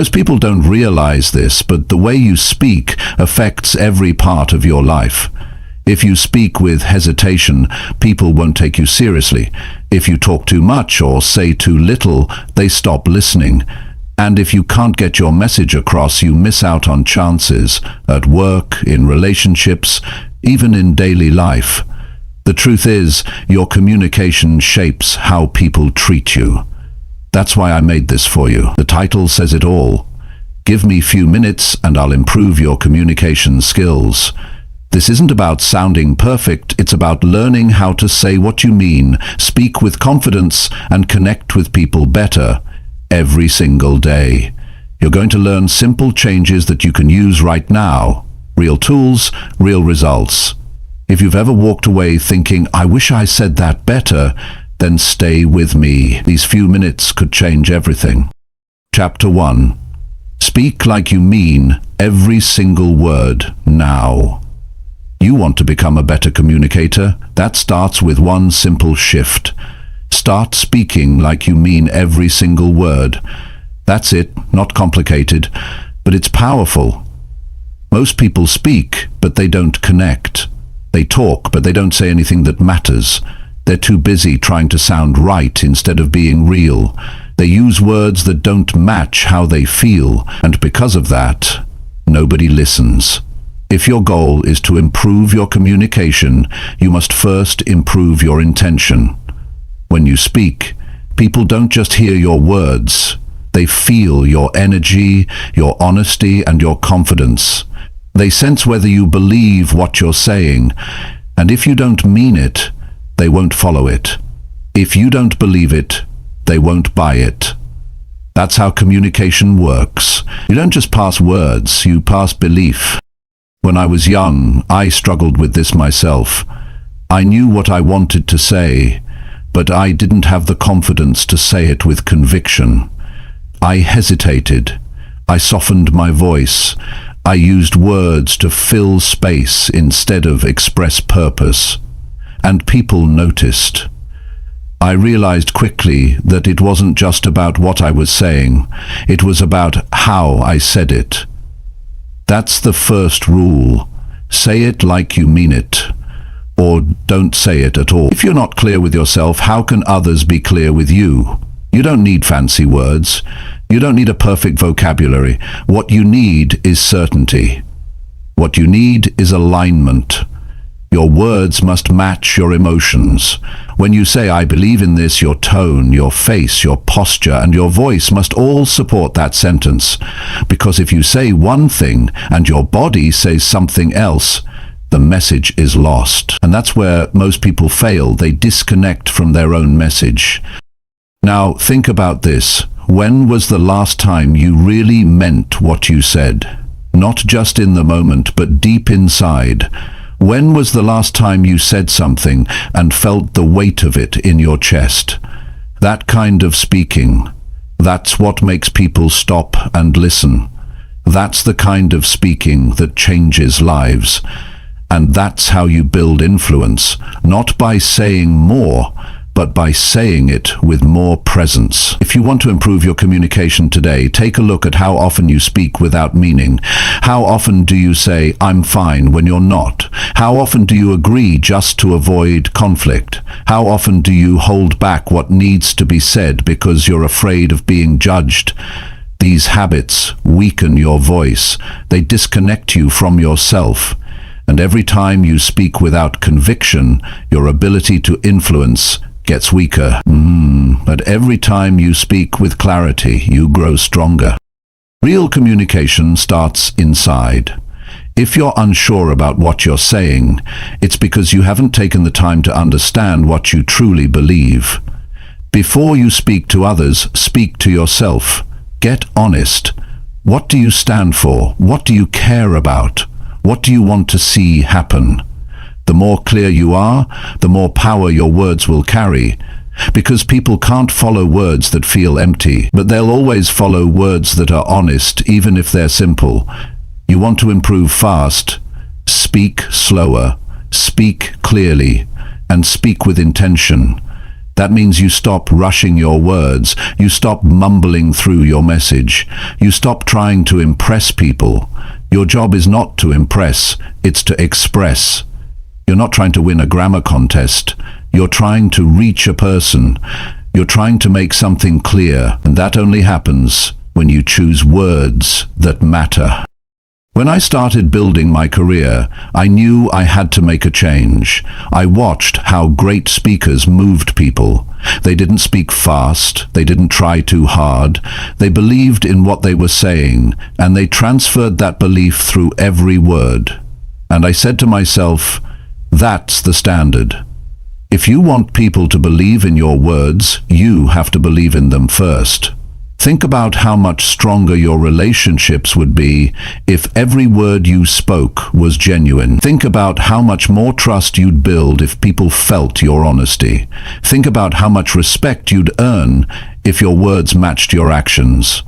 Most people don't realize this, but the way you speak affects every part of your life. If you speak with hesitation, people won't take you seriously. If you talk too much or say too little, they stop listening. And if you can't get your message across, you miss out on chances at work, in relationships, even in daily life. The truth is, your communication shapes how people treat you. That's why I made this for you. The title says it all. Give me few minutes and I'll improve your communication skills. This isn't about sounding perfect, it's about learning how to say what you mean, speak with confidence, and connect with people better every single day. You're going to learn simple changes that you can use right now. Real tools, real results. If you've ever walked away thinking, I wish I said that better, then stay with me. These few minutes could change everything. Chapter 1. Speak like you mean every single word now. You want to become a better communicator? That starts with one simple shift. Start speaking like you mean every single word. That's it, not complicated, but it's powerful. Most people speak, but they don't connect. They talk, but they don't say anything that matters. They're too busy trying to sound right instead of being real. They use words that don't match how they feel, and because of that, nobody listens. If your goal is to improve your communication, you must first improve your intention. When you speak, people don't just hear your words. They feel your energy, your honesty, and your confidence. They sense whether you believe what you're saying, and if you don't mean it, they won't follow it. If you don't believe it, they won't buy it. That's how communication works. You don't just pass words, you pass belief. When I was young, I struggled with this myself. I knew what I wanted to say, but I didn't have the confidence to say it with conviction. I hesitated. I softened my voice. I used words to fill space instead of express purpose. And people noticed. I realized quickly that it wasn't just about what I was saying. It was about how I said it. That's the first rule. Say it like you mean it. Or don't say it at all. If you're not clear with yourself, how can others be clear with you? You don't need fancy words. You don't need a perfect vocabulary. What you need is certainty. What you need is alignment. Your words must match your emotions. When you say, I believe in this, your tone, your face, your posture, and your voice must all support that sentence. Because if you say one thing and your body says something else, the message is lost. And that's where most people fail. They disconnect from their own message. Now, think about this. When was the last time you really meant what you said? Not just in the moment, but deep inside. When was the last time you said something and felt the weight of it in your chest? That kind of speaking, that's what makes people stop and listen. That's the kind of speaking that changes lives. And that's how you build influence, not by saying more, but by saying it with more presence. If you want to improve your communication today, take a look at how often you speak without meaning. How often do you say, I'm fine, when you're not? How often do you agree just to avoid conflict? How often do you hold back what needs to be said because you're afraid of being judged? These habits weaken your voice. They disconnect you from yourself. And every time you speak without conviction, your ability to influence gets weaker. But every time you speak with clarity, you grow stronger. Real communication starts inside. If you're unsure about what you're saying, it's because you haven't taken the time to understand what you truly believe. Before you speak to others, speak to yourself. Get honest. What do you stand for? What do you care about? What do you want to see happen? The more clear you are, the more power your words will carry. Because people can't follow words that feel empty, but they'll always follow words that are honest, even if they're simple. You want to improve fast? Speak slower, speak clearly, and speak with intention. That means you stop rushing your words, you stop mumbling through your message, you stop trying to impress people. Your job is not to impress, it's to express. You're not trying to win a grammar contest, you're trying to reach a person. You're trying to make something clear, and that only happens when you choose words that matter. When I started building my career, I knew I had to make a change. I watched how great speakers moved people. They didn't speak fast, they didn't try too hard. They believed in what they were saying, and they transferred that belief through every word. And I said to myself, that's the standard. If you want people to believe in your words, you have to believe in them first. Think about how much stronger your relationships would be if every word you spoke was genuine. Think about how much more trust you'd build if people felt your honesty. Think about how much respect you'd earn if your words matched your actions.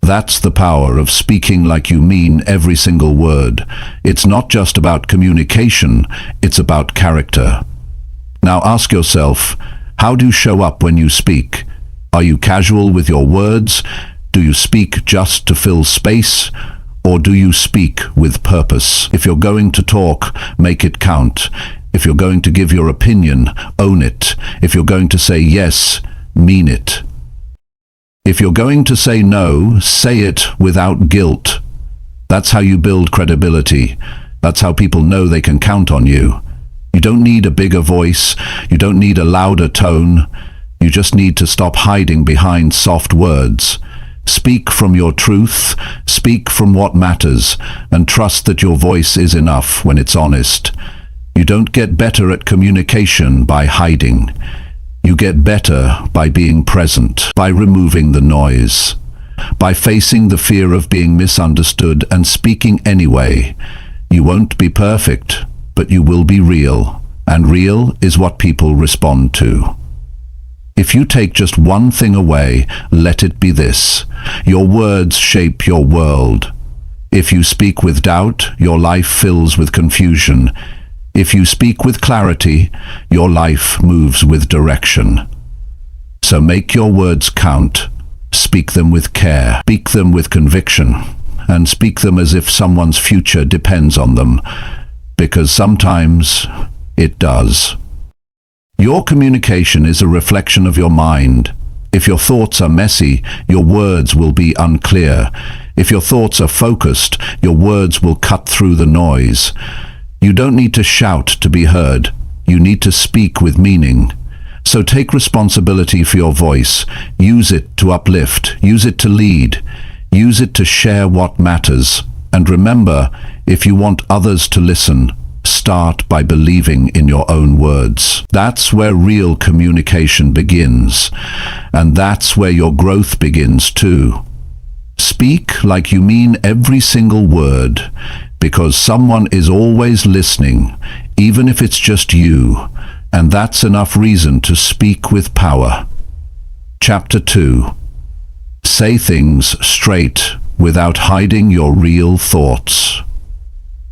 That's the power of speaking like you mean every single word. It's not just about communication, it's about character. Now ask yourself, how do you show up when you speak? Are you casual with your words? Do you speak just to fill space? Or do you speak with purpose? If you're going to talk, make it count. If you're going to give your opinion, own it. If you're going to say yes, mean it. If you're going to say no, say it without guilt. That's how you build credibility. That's how people know they can count on you. You don't need a bigger voice. You don't need a louder tone. You just need to stop hiding behind soft words. Speak from your truth, speak from what matters, and trust that your voice is enough when it's honest. You don't get better at communication by hiding. You get better by being present, by removing the noise, by facing the fear of being misunderstood and speaking anyway. You won't be perfect, but you will be real, and real is what people respond to. If you take just one thing away, let it be this. Your words shape your world. If you speak with doubt, your life fills with confusion. If you speak with clarity, your life moves with direction. So make your words count. Speak them with care. Speak them with conviction. And speak them as if someone's future depends on them. Because sometimes it does. Your communication is a reflection of your mind. If your thoughts are messy, your words will be unclear. If your thoughts are focused, your words will cut through the noise. You don't need to shout to be heard. You need to speak with meaning. So take responsibility for your voice. Use it to uplift. Use it to lead. Use it to share what matters. And remember, if you want others to listen, start by believing in your own words. That's where real communication begins. And that's where your growth begins too. Speak like you mean every single word, because someone is always listening, even if it's just you. And that's enough reason to speak with power. Chapter 2. Say things straight without hiding your real thoughts.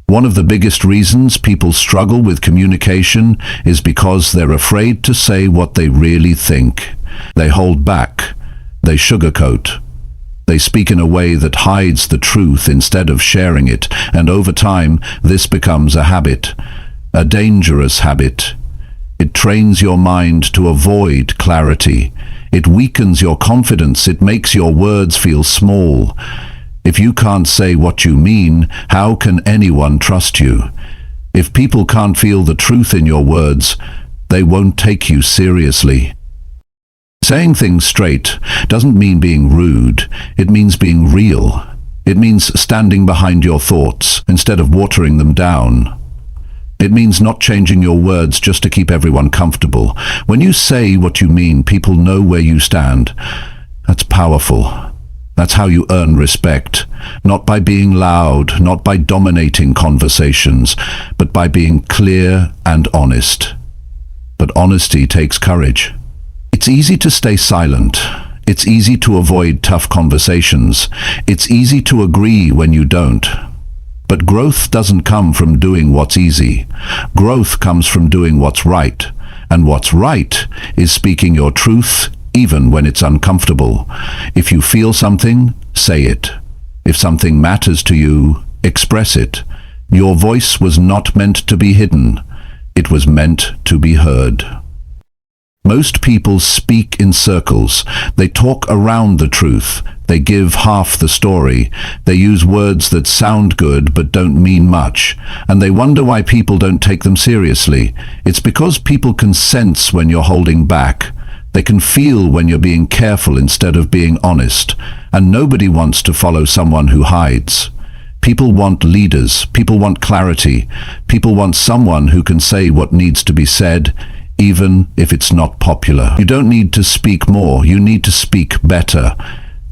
One of the biggest reasons people struggle with communication is because they're afraid to say what they really think. They hold back. They sugarcoat. They speak in a way that hides the truth instead of sharing it, and over time, this becomes a habit, a dangerous habit. It trains your mind to avoid clarity. It weakens your confidence. It makes your words feel small. If you can't say what you mean, how can anyone trust you? If people can't feel the truth in your words, they won't take you seriously. Saying things straight doesn't mean being rude. It means being real. It means standing behind your thoughts instead of watering them down. It means not changing your words just to keep everyone comfortable. When you say what you mean, people know where you stand. That's powerful. That's how you earn respect, not by being loud, not by dominating conversations, but by being clear and honest. But honesty takes courage. It's easy to stay silent. It's easy to avoid tough conversations. It's easy to agree when you don't. But growth doesn't come from doing what's easy. Growth comes from doing what's right. And what's right is speaking your truth even when it's uncomfortable. If you feel something, say it. If something matters to you, express it. Your voice was not meant to be hidden. It was meant to be heard. Most people speak in circles. They talk around the truth. They give half the story. They use words that sound good but don't mean much. And they wonder why people don't take them seriously. It's because people can sense when you're holding back. They can feel when you're being careful instead of being honest. And nobody wants to follow someone who hides. People want leaders. People want clarity. People want someone who can say what needs to be said, even if it's not popular. You don't need to speak more. You need to speak better.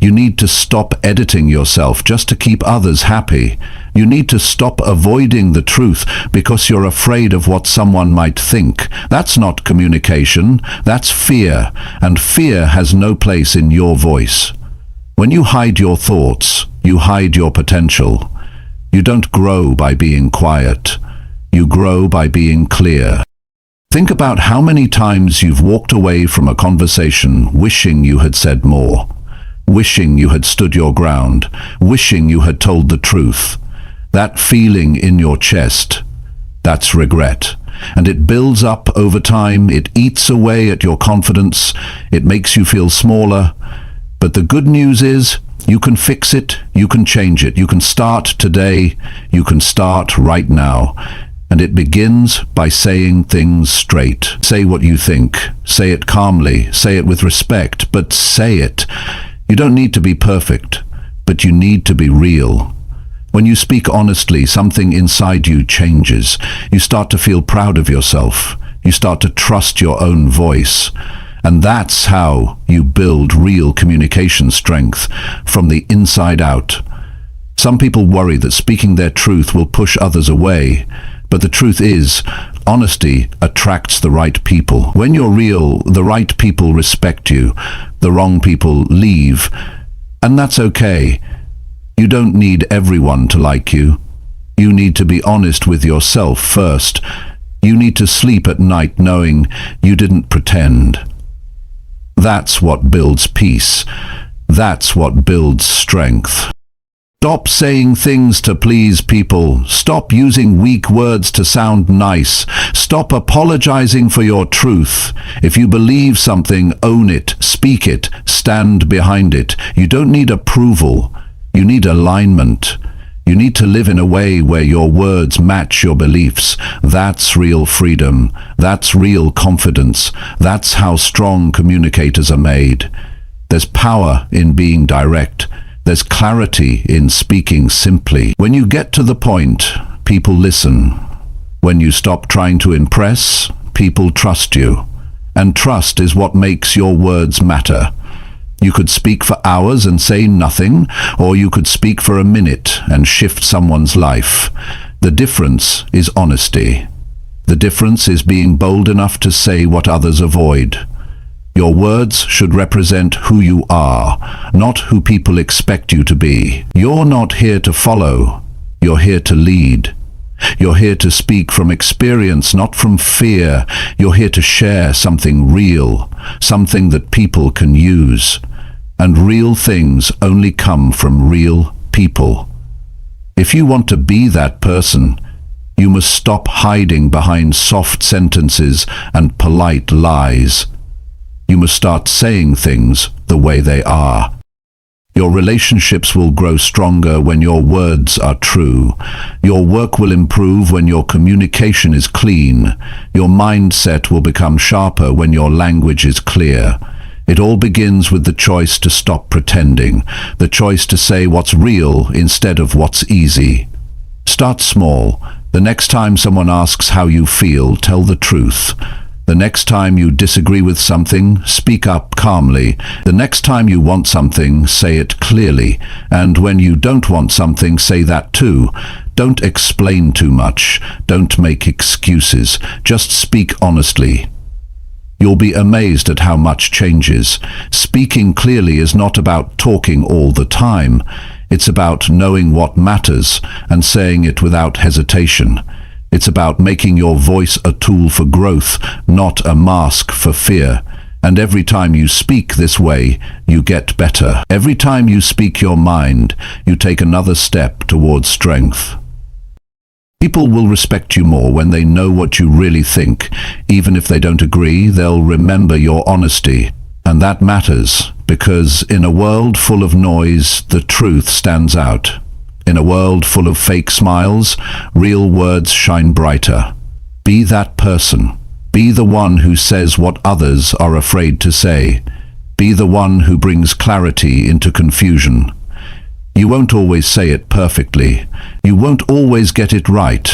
You need to stop editing yourself just to keep others happy. You need to stop avoiding the truth because you're afraid of what someone might think. That's not communication. That's fear. And fear has no place in your voice. When you hide your thoughts, you hide your potential. You don't grow by being quiet. You grow by being clear. Think about how many times you've walked away from a conversation wishing you had said more, wishing you had stood your ground, wishing you had told the truth. That feeling in your chest, that's regret. And it builds up over time. It eats away at your confidence. It makes you feel smaller. But the good news is, you can fix it. You can change it. You can start today. You can start right now. And it begins by saying things straight. Say what you think. Say it calmly. Say it with respect, but say it. You don't need to be perfect, but you need to be real. When you speak honestly, something inside you changes. You start to feel proud of yourself. You start to trust your own voice. And that's how you build real communication strength, from the inside out. Some people worry that speaking their truth will push others away. But the truth is, honesty attracts the right people. When you're real, the right people respect you. The wrong people leave. And that's okay. You don't need everyone to like you. You need to be honest with yourself first. You need to sleep at night knowing you didn't pretend. That's what builds peace. That's what builds strength. Stop saying things to please people. Stop using weak words to sound nice. Stop apologizing for your truth. If you believe something, own it, speak it, stand behind it. You don't need approval. You need alignment. You need to live in a way where your words match your beliefs. That's real freedom. That's real confidence. That's how strong communicators are made. There's power in being direct. There's clarity in speaking simply. When you get to the point, people listen. When you stop trying to impress, people trust you. And trust is what makes your words matter. You could speak for hours and say nothing, or you could speak for a minute and shift someone's life. The difference is honesty. The difference is being bold enough to say what others avoid. Your words should represent who you are, not who people expect you to be. You're not here to follow. You're here to lead. You're here to speak from experience, not from fear. You're here to share something real, something that people can use. And real things only come from real people. If you want to be that person, you must stop hiding behind soft sentences and polite lies. You must start saying things the way they are. Your relationships will grow stronger when your words are true. Your work will improve when your communication is clean. Your mindset will become sharper when your language is clear. It all begins with the choice to stop pretending, the choice to say what's real instead of what's easy. Start small. The next time someone asks how you feel, tell the truth. The next time you disagree with something, speak up calmly. The next time you want something, say it clearly. And when you don't want something, say that too. Don't explain too much. Don't make excuses. Just speak honestly. You'll be amazed at how much changes. Speaking clearly is not about talking all the time. It's about knowing what matters and saying it without hesitation. It's about making your voice a tool for growth, not a mask for fear. And every time you speak this way, you get better. Every time you speak your mind, you take another step towards strength. People will respect you more when they know what you really think. Even if they don't agree, they'll remember your honesty. And that matters, because in a world full of noise, the truth stands out. In a world full of fake smiles, real words shine brighter. Be that person. Be the one who says what others are afraid to say. Be the one who brings clarity into confusion. You won't always say it perfectly. You won't always get it right.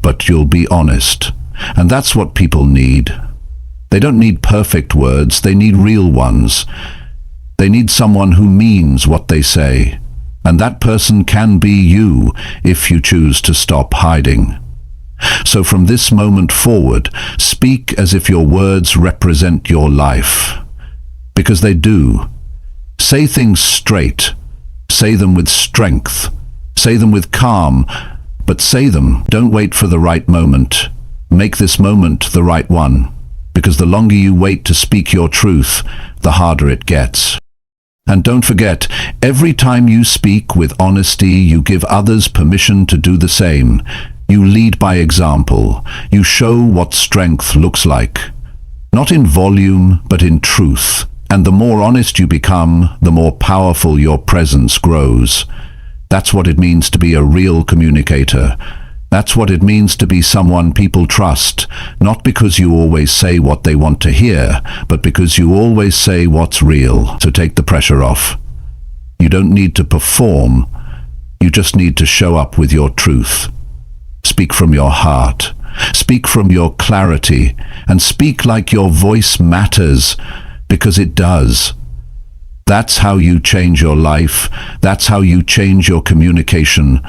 But you'll be honest. And that's what people need. They don't need perfect words, they need real ones. They need someone who means what they say. And that person can be you if you choose to stop hiding. So from this moment forward, speak as if your words represent your life. Because they do. Say things straight. Say them with strength. Say them with calm. But say them. Don't wait for the right moment. Make this moment the right one. Because the longer you wait to speak your truth, the harder it gets. And don't forget, every time you speak with honesty, you give others permission to do the same. You lead by example. You show what strength looks like. Not in volume, but in truth. And the more honest you become, the more powerful your presence grows. That's what it means to be a real communicator. That's what it means to be someone people trust, not because you always say what they want to hear, but because you always say what's real. So take the pressure off. You don't need to perform. You just need to show up with your truth. Speak from your heart. Speak from your clarity. And speak like your voice matters, because it does. That's how you change your life. That's how you change your communication.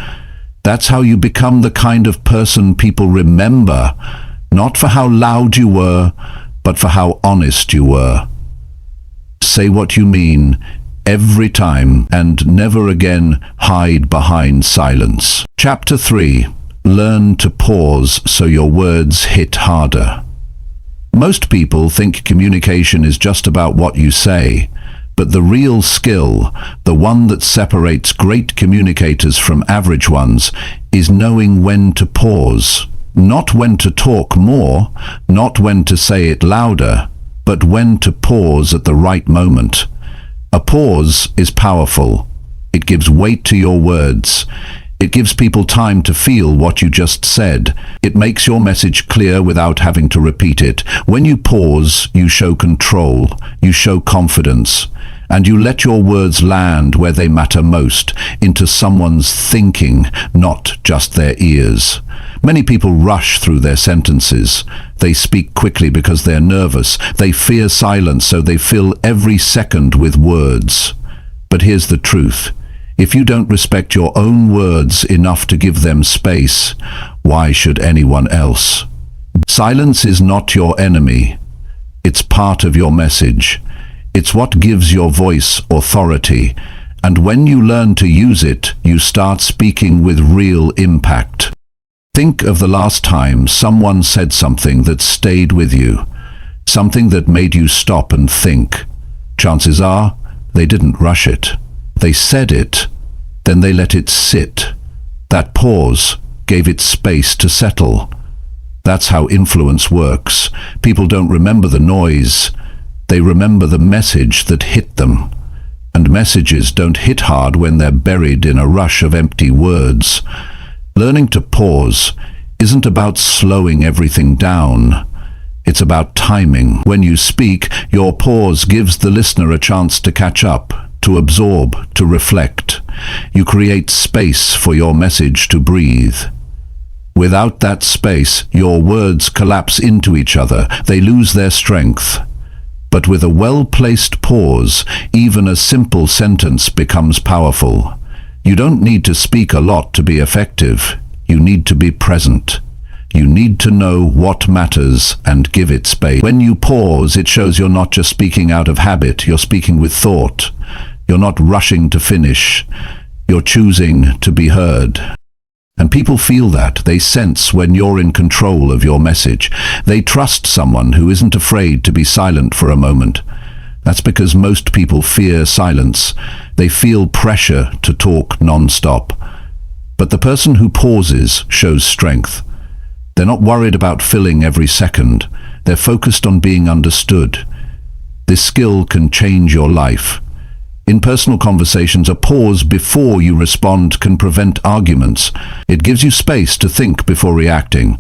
That's how you become the kind of person people remember, not for how loud you were, but for how honest you were. Say what you mean every time, and never again hide behind silence. Chapter 3. Learn to pause so your words hit harder. Most people think communication is just about what you say. But the real skill, the one that separates great communicators from average ones, is knowing when to pause. Not when to talk more, not when to say it louder, but when to pause at the right moment. A pause is powerful. It gives weight to your words. It gives people time to feel what you just said. It makes your message clear without having to repeat it. When you pause, you show control, you show confidence, and you let your words land where they matter most, into someone's thinking, not just their ears. Many people rush through their sentences. They speak quickly because they're nervous. They fear silence, so they fill every second with words. But here's the truth. If you don't respect your own words enough to give them space, why should anyone else? Silence is not your enemy. It's part of your message. It's what gives your voice authority. And when you learn to use it, you start speaking with real impact. Think of the last time someone said something that stayed with you, something that made you stop and think. Chances are, they didn't rush it. They said it, then they let it sit. That pause gave it space to settle. That's how influence works. People don't remember the noise. They remember the message that hit them. And messages don't hit hard when they're buried in a rush of empty words. Learning to pause isn't about slowing everything down. It's about timing. When you speak, your pause gives the listener a chance to catch up, to absorb, to reflect. You create space for your message to breathe. Without that space, your words collapse into each other. They lose their strength. But with a well-placed pause, even a simple sentence becomes powerful. You don't need to speak a lot to be effective. You need to be present. You need to know what matters and give it space. When you pause, it shows you're not just speaking out of habit, you're speaking with thought. You're not rushing to finish. You're choosing to be heard. And people feel that. They sense when you're in control of your message. They trust someone who isn't afraid to be silent for a moment. That's because most people fear silence. They feel pressure to talk non-stop. But the person who pauses shows strength. They're not worried about filling every second. They're focused on being understood. This skill can change your life. In personal conversations, a pause before you respond can prevent arguments. It gives you space to think before reacting.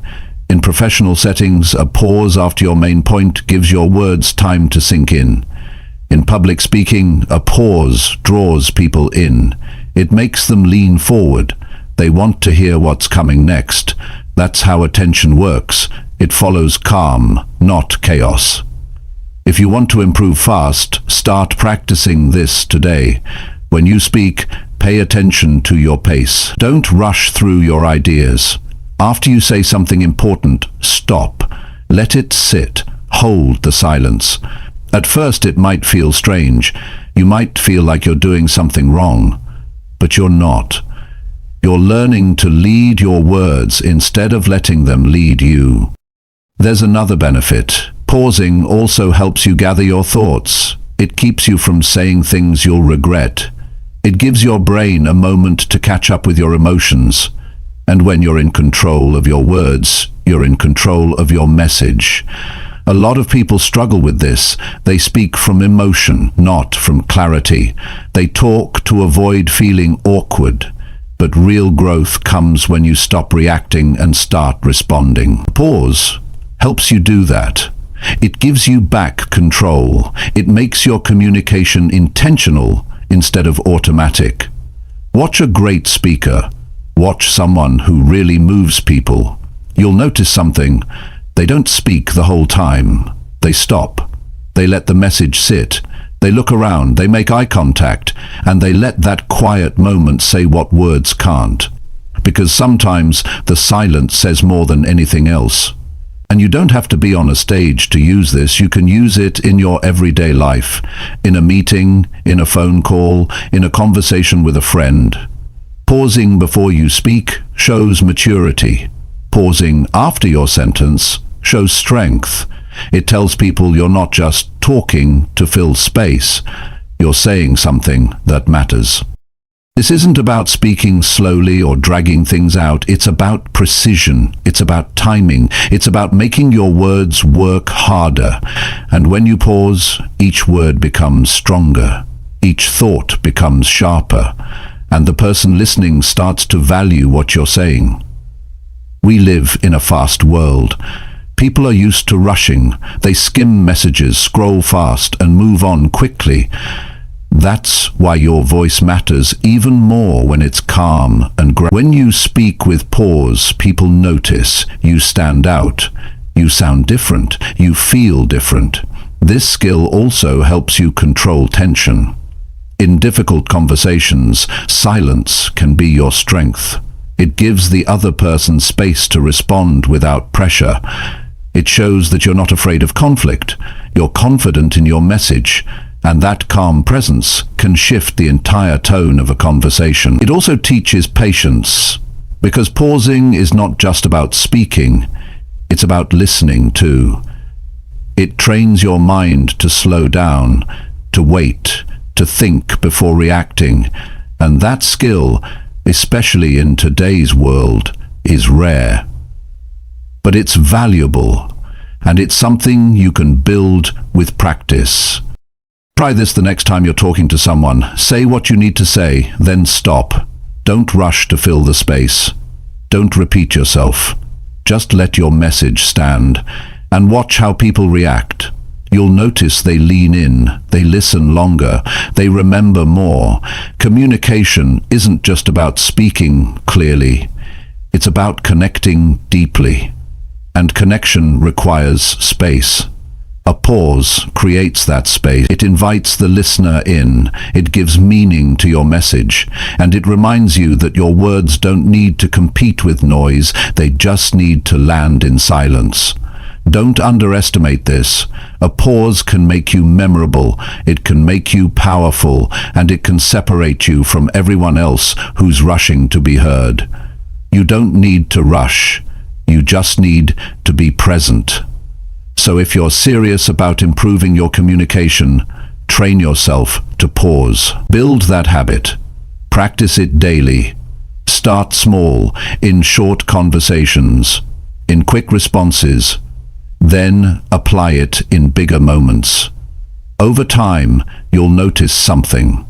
In professional settings, a pause after your main point gives your words time to sink in. In public speaking, a pause draws people in. It makes them lean forward. They want to hear what's coming next. That's how attention works. It follows calm, not chaos. If you want to improve fast, start practicing this today. When you speak, pay attention to your pace. Don't rush through your ideas. After you say something important, stop. Let it sit. Hold the silence. At first it might feel strange. You might feel like you're doing something wrong, but you're not. You're learning to lead your words instead of letting them lead you. There's another benefit. Pausing also helps you gather your thoughts. It keeps you from saying things you'll regret. It gives your brain a moment to catch up with your emotions. And when you're in control of your words, you're in control of your message. A lot of people struggle with this. They speak from emotion, not from clarity. They talk to avoid feeling awkward. But real growth comes when you stop reacting and start responding. Pause helps you do that. It gives you back control. It makes your communication intentional instead of automatic. Watch a great speaker. Watch someone who really moves people. You'll notice something. They don't speak the whole time. They stop. They let the message sit. They look around. They make eye contact. And they let that quiet moment say what words can't. Because sometimes the silence says more than anything else. And you don't have to be on a stage to use this. You can use it in your everyday life, in a meeting, in a phone call, in a conversation with a friend. Pausing before you speak shows maturity. Pausing after your sentence shows strength. It tells people you're not just talking to fill space. You're saying something that matters. This isn't about speaking slowly or dragging things out. It's about precision. It's about timing. It's about making your words work harder. And when you pause, each word becomes stronger. Each thought becomes sharper. And the person listening starts to value what you're saying. We live in a fast world. People are used to rushing. They skim messages, scroll fast, and move on quickly. That's why your voice matters even more when it's calm and when you speak with pause, people notice. You stand out. You sound different. You feel different. This skill also helps you control tension. In difficult conversations, silence can be your strength. It gives the other person space to respond without pressure. It shows that you're not afraid of conflict. You're confident in your message. And that calm presence can shift the entire tone of a conversation. It also teaches patience, because pausing is not just about speaking, it's about listening too. It trains your mind to slow down, to wait, to think before reacting, and that skill, especially in today's world, is rare. But it's valuable, and it's something you can build with practice. Try this the next time you're talking to someone. Say what you need to say, then stop. Don't rush to fill the space. Don't repeat yourself. Just let your message stand, and watch how people react. You'll notice they lean in, they listen longer, they remember more. Communication isn't just about speaking clearly. It's about connecting deeply. And connection requires space. A pause creates that space. It invites the listener in. It gives meaning to your message. And it reminds you that your words don't need to compete with noise. They just need to land in silence. Don't underestimate this. A pause can make you memorable. It can make you powerful. And it can separate you from everyone else who's rushing to be heard. You don't need to rush. You just need to be present. So if you're serious about improving your communication, train yourself to pause. Build that habit. Practice it daily. Start small, in short conversations, in quick responses. Then apply it in bigger moments. Over time, you'll notice something.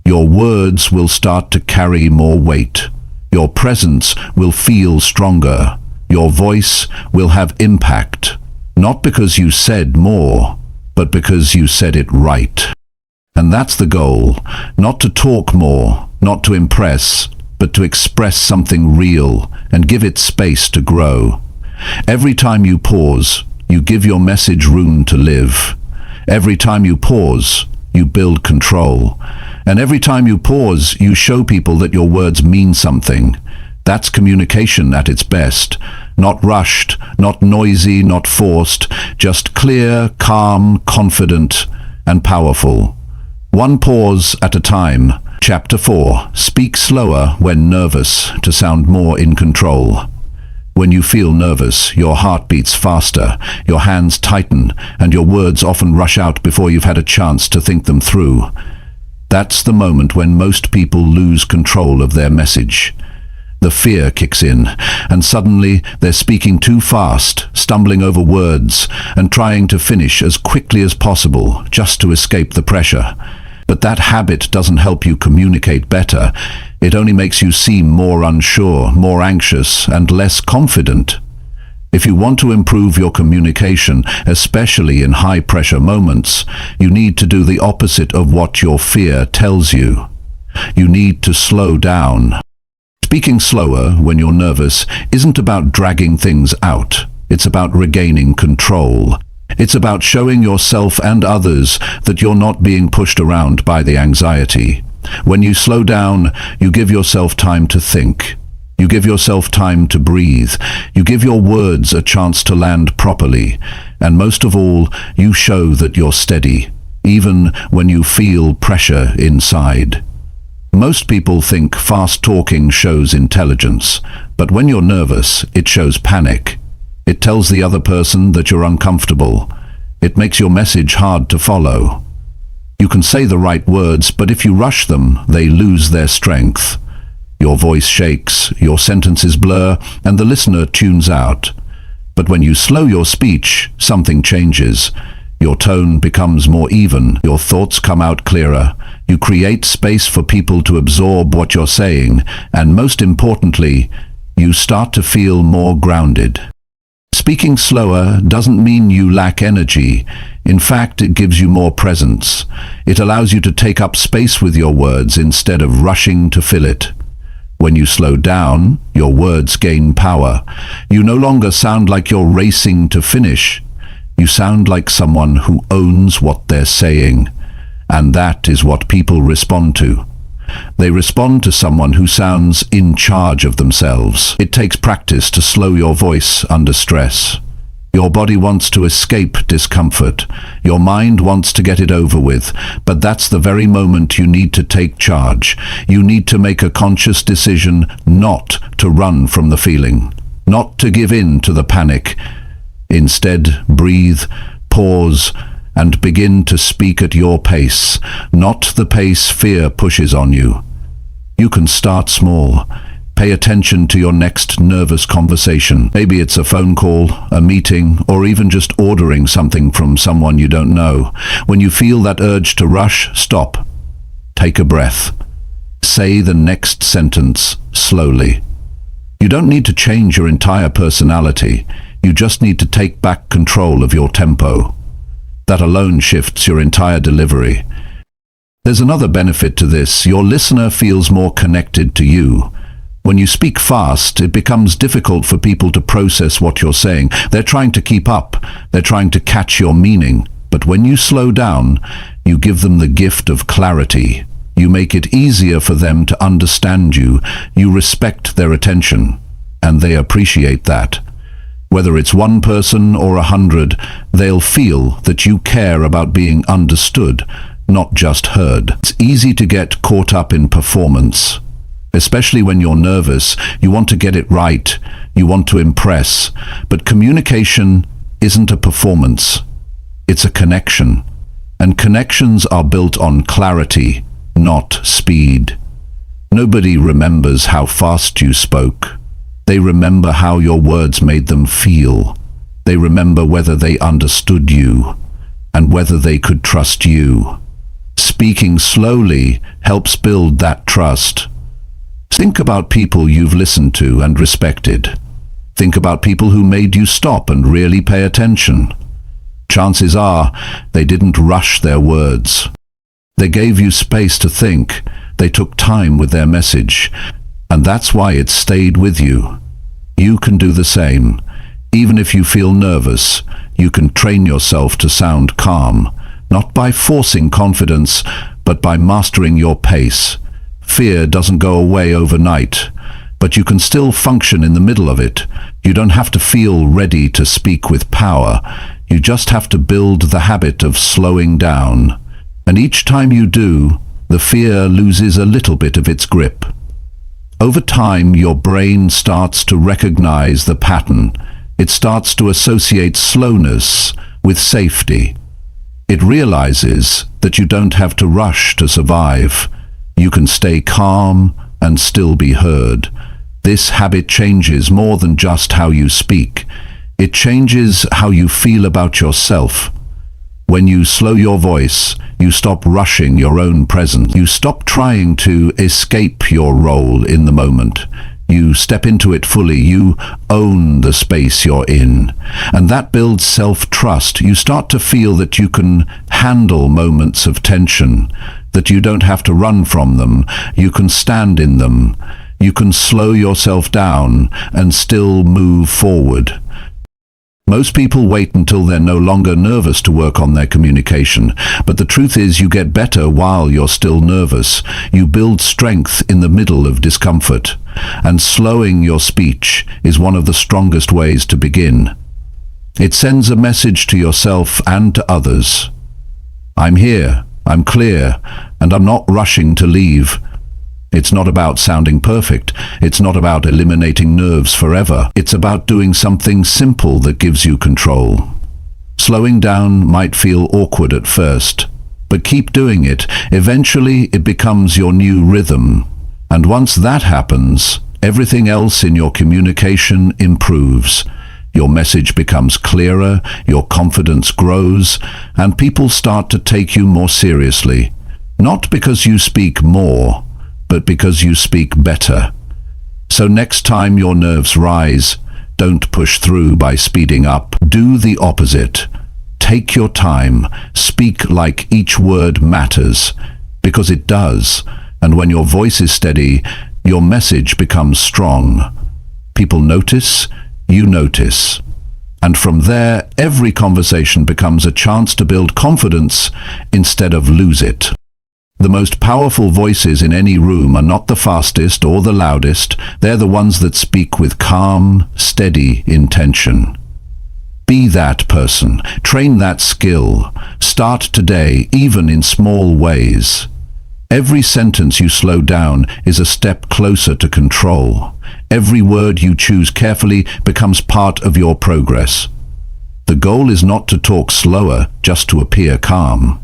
Your words will start to carry more weight. Your presence will feel stronger. Your voice will have impact. Not because you said more, but because you said it right. And that's the goal. Not to talk more, not to impress, but to express something real and give it space to grow. Every time you pause, you give your message room to live. Every time you pause, you build control. And every time you pause, you show people that your words mean something. That's communication at its best. Not rushed, not noisy, not forced, just clear, calm, confident, and powerful. One pause at a time. Chapter 4. Speak slower when nervous to sound more in control. When you feel nervous, your heart beats faster, your hands tighten, and your words often rush out before you've had a chance to think them through. That's the moment when most people lose control of their message. The fear kicks in, and suddenly they're speaking too fast, stumbling over words, and trying to finish as quickly as possible just to escape the pressure. But that habit doesn't help you communicate better. It only makes you seem more unsure, more anxious, and less confident. If you want to improve your communication, especially in high-pressure moments, you need to do the opposite of what your fear tells you. You need to slow down. Speaking slower when you're nervous isn't about dragging things out. It's about regaining control. It's about showing yourself and others that you're not being pushed around by the anxiety. When you slow down, you give yourself time to think. You give yourself time to breathe. You give your words a chance to land properly. And most of all, you show that you're steady, even when you feel pressure inside. Most people think fast talking shows intelligence, but when you're nervous, it shows panic. It tells the other person that you're uncomfortable. It makes your message hard to follow. You can say the right words, but if you rush them, they lose their strength. Your voice shakes, your sentences blur, and the listener tunes out. But when you slow your speech, something changes. Your tone becomes more even, your thoughts come out clearer. You create space for people to absorb what you're saying, and most importantly, you start to feel more grounded. Speaking slower doesn't mean you lack energy. In fact, it gives you more presence. It allows you to take up space with your words instead of rushing to fill it. When you slow down, your words gain power. You no longer sound like you're racing to finish. You sound like someone who owns what they're saying. And that is what people respond to. They respond to someone who sounds in charge of themselves. It takes practice to slow your voice under stress. Your body wants to escape discomfort. Your mind wants to get it over with. But that's the very moment you need to take charge. You need to make a conscious decision not to run from the feeling, not to give in to the panic. Instead, breathe, pause, and begin to speak at your pace, not the pace fear pushes on you. You can start small. Pay attention to your next nervous conversation. Maybe it's a phone call, a meeting, or even just ordering something from someone you don't know. When you feel that urge to rush, stop. Take a breath. Say the next sentence slowly. You don't need to change your entire personality. You just need to take back control of your tempo. That alone shifts your entire delivery. There's another benefit to this. Your listener feels more connected to you. When you speak fast, it becomes difficult for people to process what you're saying. They're trying to keep up. They're trying to catch your meaning. But when you slow down, you give them the gift of clarity. You make it easier for them to understand you. You respect their attention, and they appreciate that. Whether it's one person or 100, they'll feel that you care about being understood, not just heard. It's easy to get caught up in performance. especially when you're nervous. You want to get it right. You want to impress. But communication isn't a performance. It's a connection. And connections are built on clarity, not speed. Nobody remembers how fast you spoke. They remember how your words made them feel. They remember whether they understood you and whether they could trust you. Speaking slowly helps build that trust. Think about people you've listened to and respected. Think about people who made you stop and really pay attention. Chances are they didn't rush their words. They gave you space to think. They took time with their message. And that's why it stayed with you. You can do the same. Even if you feel nervous, you can train yourself to sound calm, not by forcing confidence, but by mastering your pace. Fear doesn't go away overnight, but you can still function in the middle of it. You don't have to feel ready to speak with power. You just have to build the habit of slowing down. And each time you do, the fear loses a little bit of its grip. Over time, your brain starts to recognize the pattern. It starts to associate slowness with safety. It realizes that you don't have to rush to survive. You can stay calm and still be heard. This habit changes more than just how you speak. It changes how you feel about yourself. When you slow your voice, you stop rushing your own presence. You stop trying to escape your role in the moment. You step into it fully. You own the space you're in. And that builds self-trust. You start to feel that you can handle moments of tension, that you don't have to run from them. You can stand in them. You can slow yourself down and still move forward. Most people wait until they're no longer nervous to work on their communication, but the truth is you get better while you're still nervous. You build strength in the middle of discomfort, and slowing your speech is one of the strongest ways to begin. It sends a message to yourself and to others. I'm here, I'm clear, and I'm not rushing to leave. It's not about sounding perfect. It's not about eliminating nerves forever. It's about doing something simple that gives you control. Slowing down might feel awkward at first, but keep doing it. Eventually, it becomes your new rhythm. And once that happens, everything else in your communication improves. Your message becomes clearer, your confidence grows, and people start to take you more seriously. Not because you speak more, but because you speak better. So next time your nerves rise, don't push through by speeding up. Do the opposite. Take your time. Speak like each word matters, because it does. And when your voice is steady, your message becomes strong. People notice, you notice. And from there, every conversation becomes a chance to build confidence instead of lose it. The most powerful voices in any room are not the fastest or the loudest. They're the ones that speak with calm, steady intention. Be that person. Train that skill. Start today, even in small ways. Every sentence you slow down is a step closer to control. Every word you choose carefully becomes part of your progress. The goal is not to talk slower just to appear calm.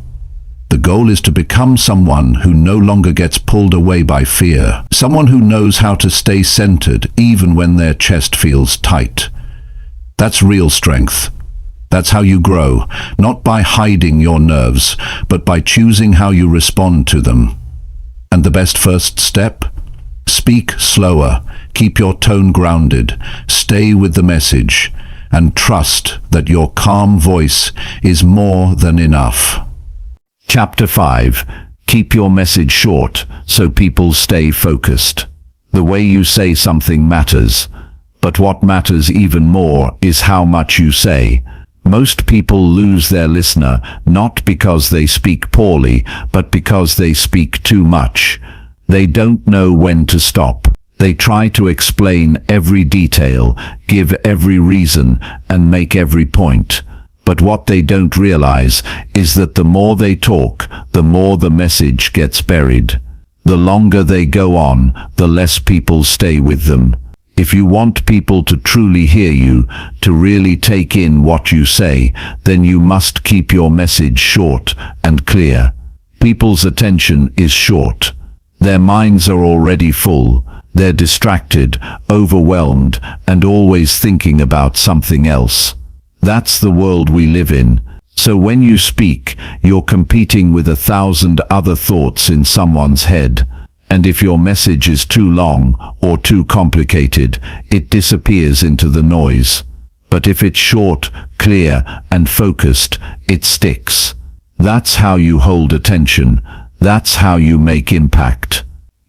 The goal is to become someone who no longer gets pulled away by fear, someone who knows how to stay centered even when their chest feels tight. That's real strength. That's how you grow, not by hiding your nerves, but by choosing how you respond to them. And the best first step? Speak slower, keep your tone grounded, stay with the message, and trust that your calm voice is more than enough. Chapter 5. Keep your message short so people stay focused. The way you say something matters, but what matters even more is how much you say. Most people lose their listener not because they speak poorly, but because they speak too much. They don't know when to stop. They try to explain every detail, give every reason, and make every point. But what they don't realize is that the more they talk, the more the message gets buried. The longer they go on, the less people stay with them. If you want people to truly hear you, to really take in what you say, then you must keep your message short and clear. People's attention is short. Their minds are already full. They're distracted, overwhelmed, and always thinking about something else. That's the world we live in. So when you speak, you're competing with 1,000 other thoughts in someone's head. And if your message is too long or too complicated, it disappears into the noise. But if it's short, clear, and focused, it sticks. That's how you hold attention. That's how you make impact.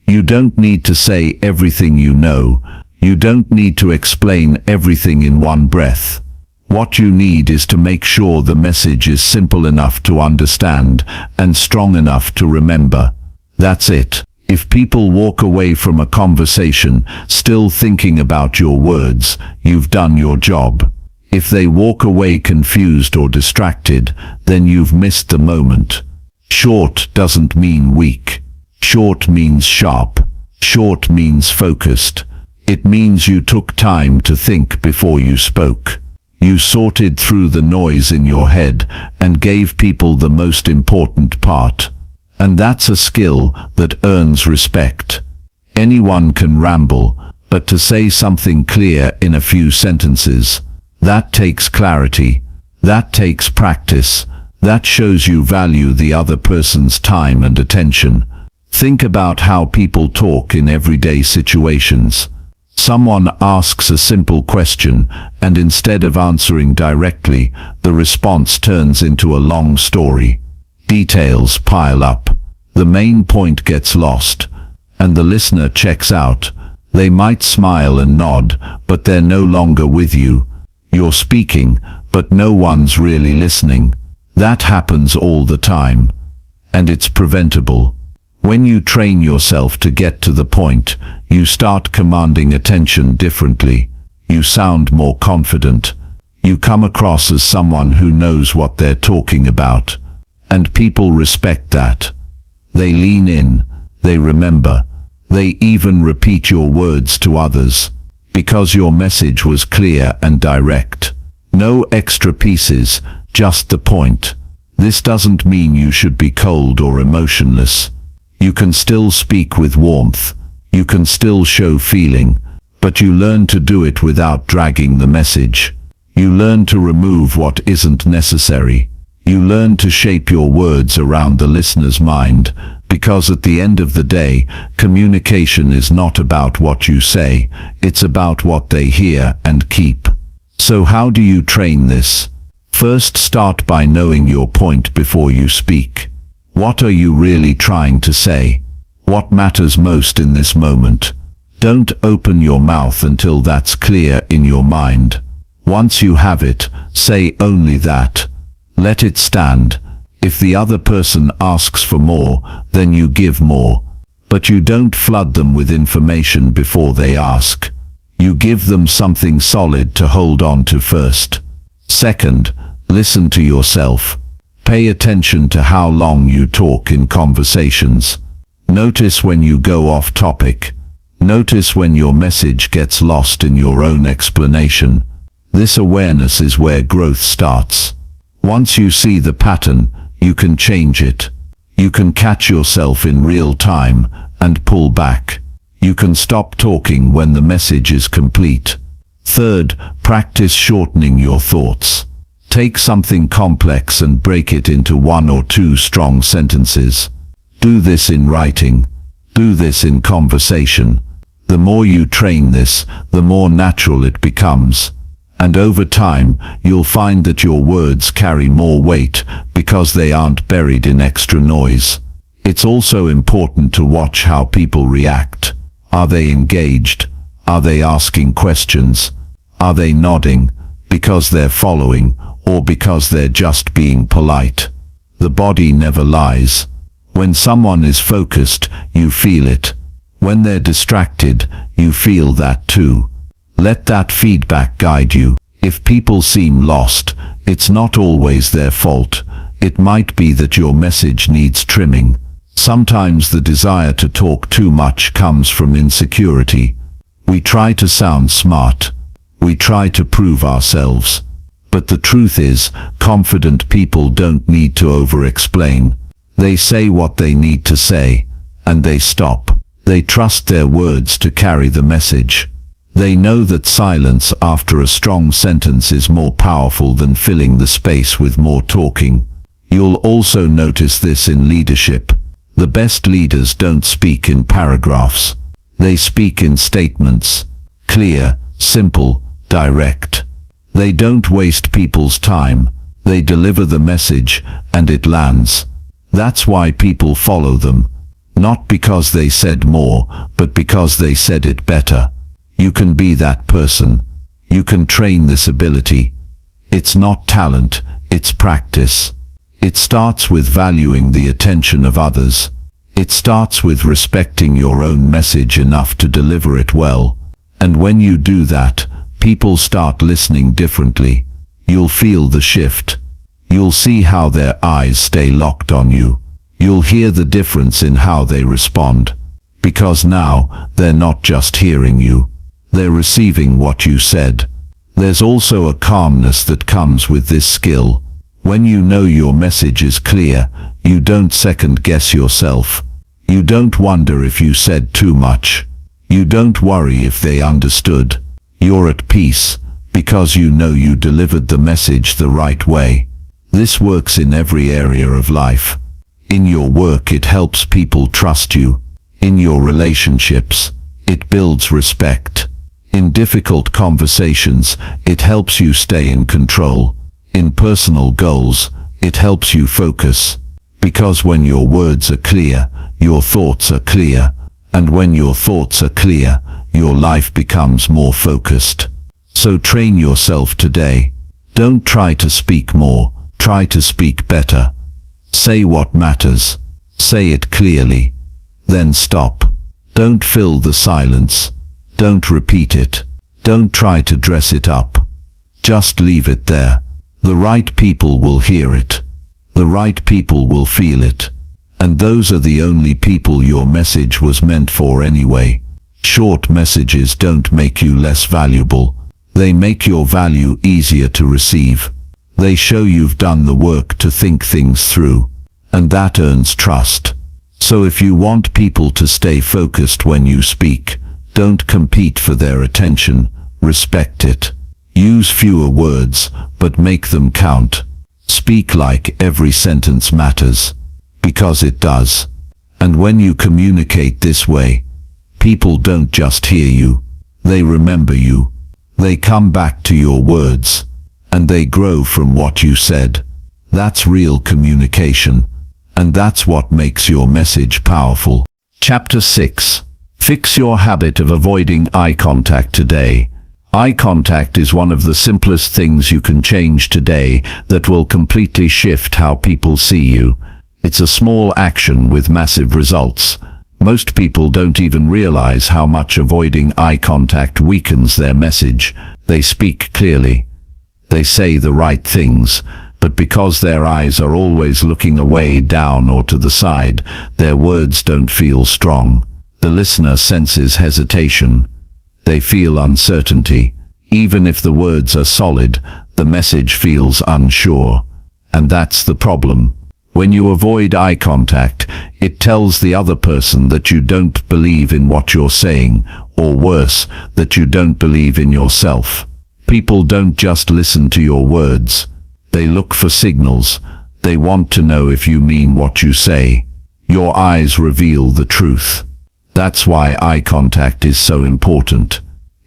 You don't need to say everything you know. You don't need to explain everything in one breath. What you need is to make sure the message is simple enough to understand and strong enough to remember. That's it. If people walk away from a conversation still thinking about your words, you've done your job. If they walk away confused or distracted, then you've missed the moment. Short doesn't mean weak. Short means sharp. Short means focused. It means you took time to think before you spoke. You sorted through the noise in your head and gave people the most important part. And that's a skill that earns respect. Anyone can ramble, but to say something clear in a few sentences, that takes clarity, that takes practice, that shows you value the other person's time and attention. Think about how people talk in everyday situations. Someone asks a simple question, and instead of answering directly, the response turns into a long story. Details pile up. The main point gets lost, and the listener checks out. They might smile and nod, but they're no longer with you. You're speaking, but no one's really listening. That happens all the time, and it's preventable. When you train yourself to get to the point, you start commanding attention differently. You sound more confident. You come across as someone who knows what they're talking about, and people respect that. They lean in, they remember, they even repeat your words to others, because your message was clear and direct. No extra pieces, just the point. This doesn't mean you should be cold or emotionless. You can still speak with warmth. You can still show feeling, but you learn to do it without dragging the message. You learn to remove what isn't necessary. You learn to shape your words around the listener's mind, because at the end of the day, communication is not about what you say, it's about what they hear and keep. So how do you train this? First, start by knowing your point before you speak. What are you really trying to say? What matters most in this moment? Don't open your mouth until that's clear in your mind. Once you have it, say only that. Let it stand. If the other person asks for more, then you give more. But you don't flood them with information before they ask. You give them something solid to hold on to first. Second, listen to yourself. Pay attention to how long you talk in conversations. Notice when you go off topic. Notice when your message gets lost in your own explanation. This awareness is where growth starts. Once you see the pattern, you can change it. You can catch yourself in real time and pull back. You can stop talking when the message is complete. Third, practice shortening your thoughts. Take something complex and break it into 1 or 2 strong sentences. Do this in writing. Do this in conversation. The more you train this, the more natural it becomes. And over time, you'll find that your words carry more weight because they aren't buried in extra noise. It's also important to watch how people react. Are they engaged? Are they asking questions? Are they nodding because they're following or because they're just being polite? The body never lies. When someone is focused, you feel it. When they're distracted, you feel that too. Let that feedback guide you. If people seem lost, it's not always their fault. It might be that your message needs trimming. Sometimes the desire to talk too much comes from insecurity. We try to sound smart. We try to prove ourselves. But the truth is, confident people don't need to over-explain. They say what they need to say, and they stop. They trust their words to carry the message. They know that silence after a strong sentence is more powerful than filling the space with more talking. You'll also notice this in leadership. The best leaders don't speak in paragraphs. They speak in statements. Clear, simple, direct. They don't waste people's time. They deliver the message, and it lands. That's why people follow them. Not because they said more, but because they said it better. You can be that person. You can train this ability. It's not talent, it's practice. It starts with valuing the attention of others. It starts with respecting your own message enough to deliver it well. And when you do that, people start listening differently. You'll feel the shift. You'll see how their eyes stay locked on you. You'll hear the difference in how they respond. Because now, they're not just hearing you. They're receiving what you said. There's also a calmness that comes with this skill. When you know your message is clear, you don't second-guess yourself. You don't wonder if you said too much. You don't worry if they understood. You're at peace, because you know you delivered the message the right way. This works in every area of life. In your work, it helps people trust you. In your relationships, it builds respect. In difficult conversations, it helps you stay in control. In personal goals, it helps you focus. Because when your words are clear, your thoughts are clear. And when your thoughts are clear, your life becomes more focused. So train yourself today. Don't try to speak more, try to speak better. Say what matters. Say it clearly. Then stop. Don't fill the silence. Don't repeat it. Don't try to dress it up. Just leave it there. The right people will hear it. The right people will feel it. And those are the only people your message was meant for anyway. Short messages don't make you less valuable. They make your value easier to receive. They show you've done the work to think things through. And that earns trust. So if you want people to stay focused when you speak, don't compete for their attention, respect it. Use fewer words, but make them count. Speak like every sentence matters. Because it does. And when you communicate this way, people don't just hear you, they remember you. They come back to your words, and they grow from what you said. That's real communication, and that's what makes your message powerful. Chapter 6. Fix your habit of avoiding eye contact today. Eye contact is one of the simplest things you can change today that will completely shift how people see you. It's a small action with massive results. Most people don't even realize how much avoiding eye contact weakens their message. They speak clearly. They say the right things, but because their eyes are always looking away, down, or to the side, their words don't feel strong. The listener senses hesitation. They feel uncertainty. Even if the words are solid, the message feels unsure. And that's the problem. When you avoid eye contact, it tells the other person that you don't believe in what you're saying, or worse, that you don't believe in yourself. People don't just listen to your words. They look for signals. They want to know if you mean what you say. Your eyes reveal the truth. That's why eye contact is so important.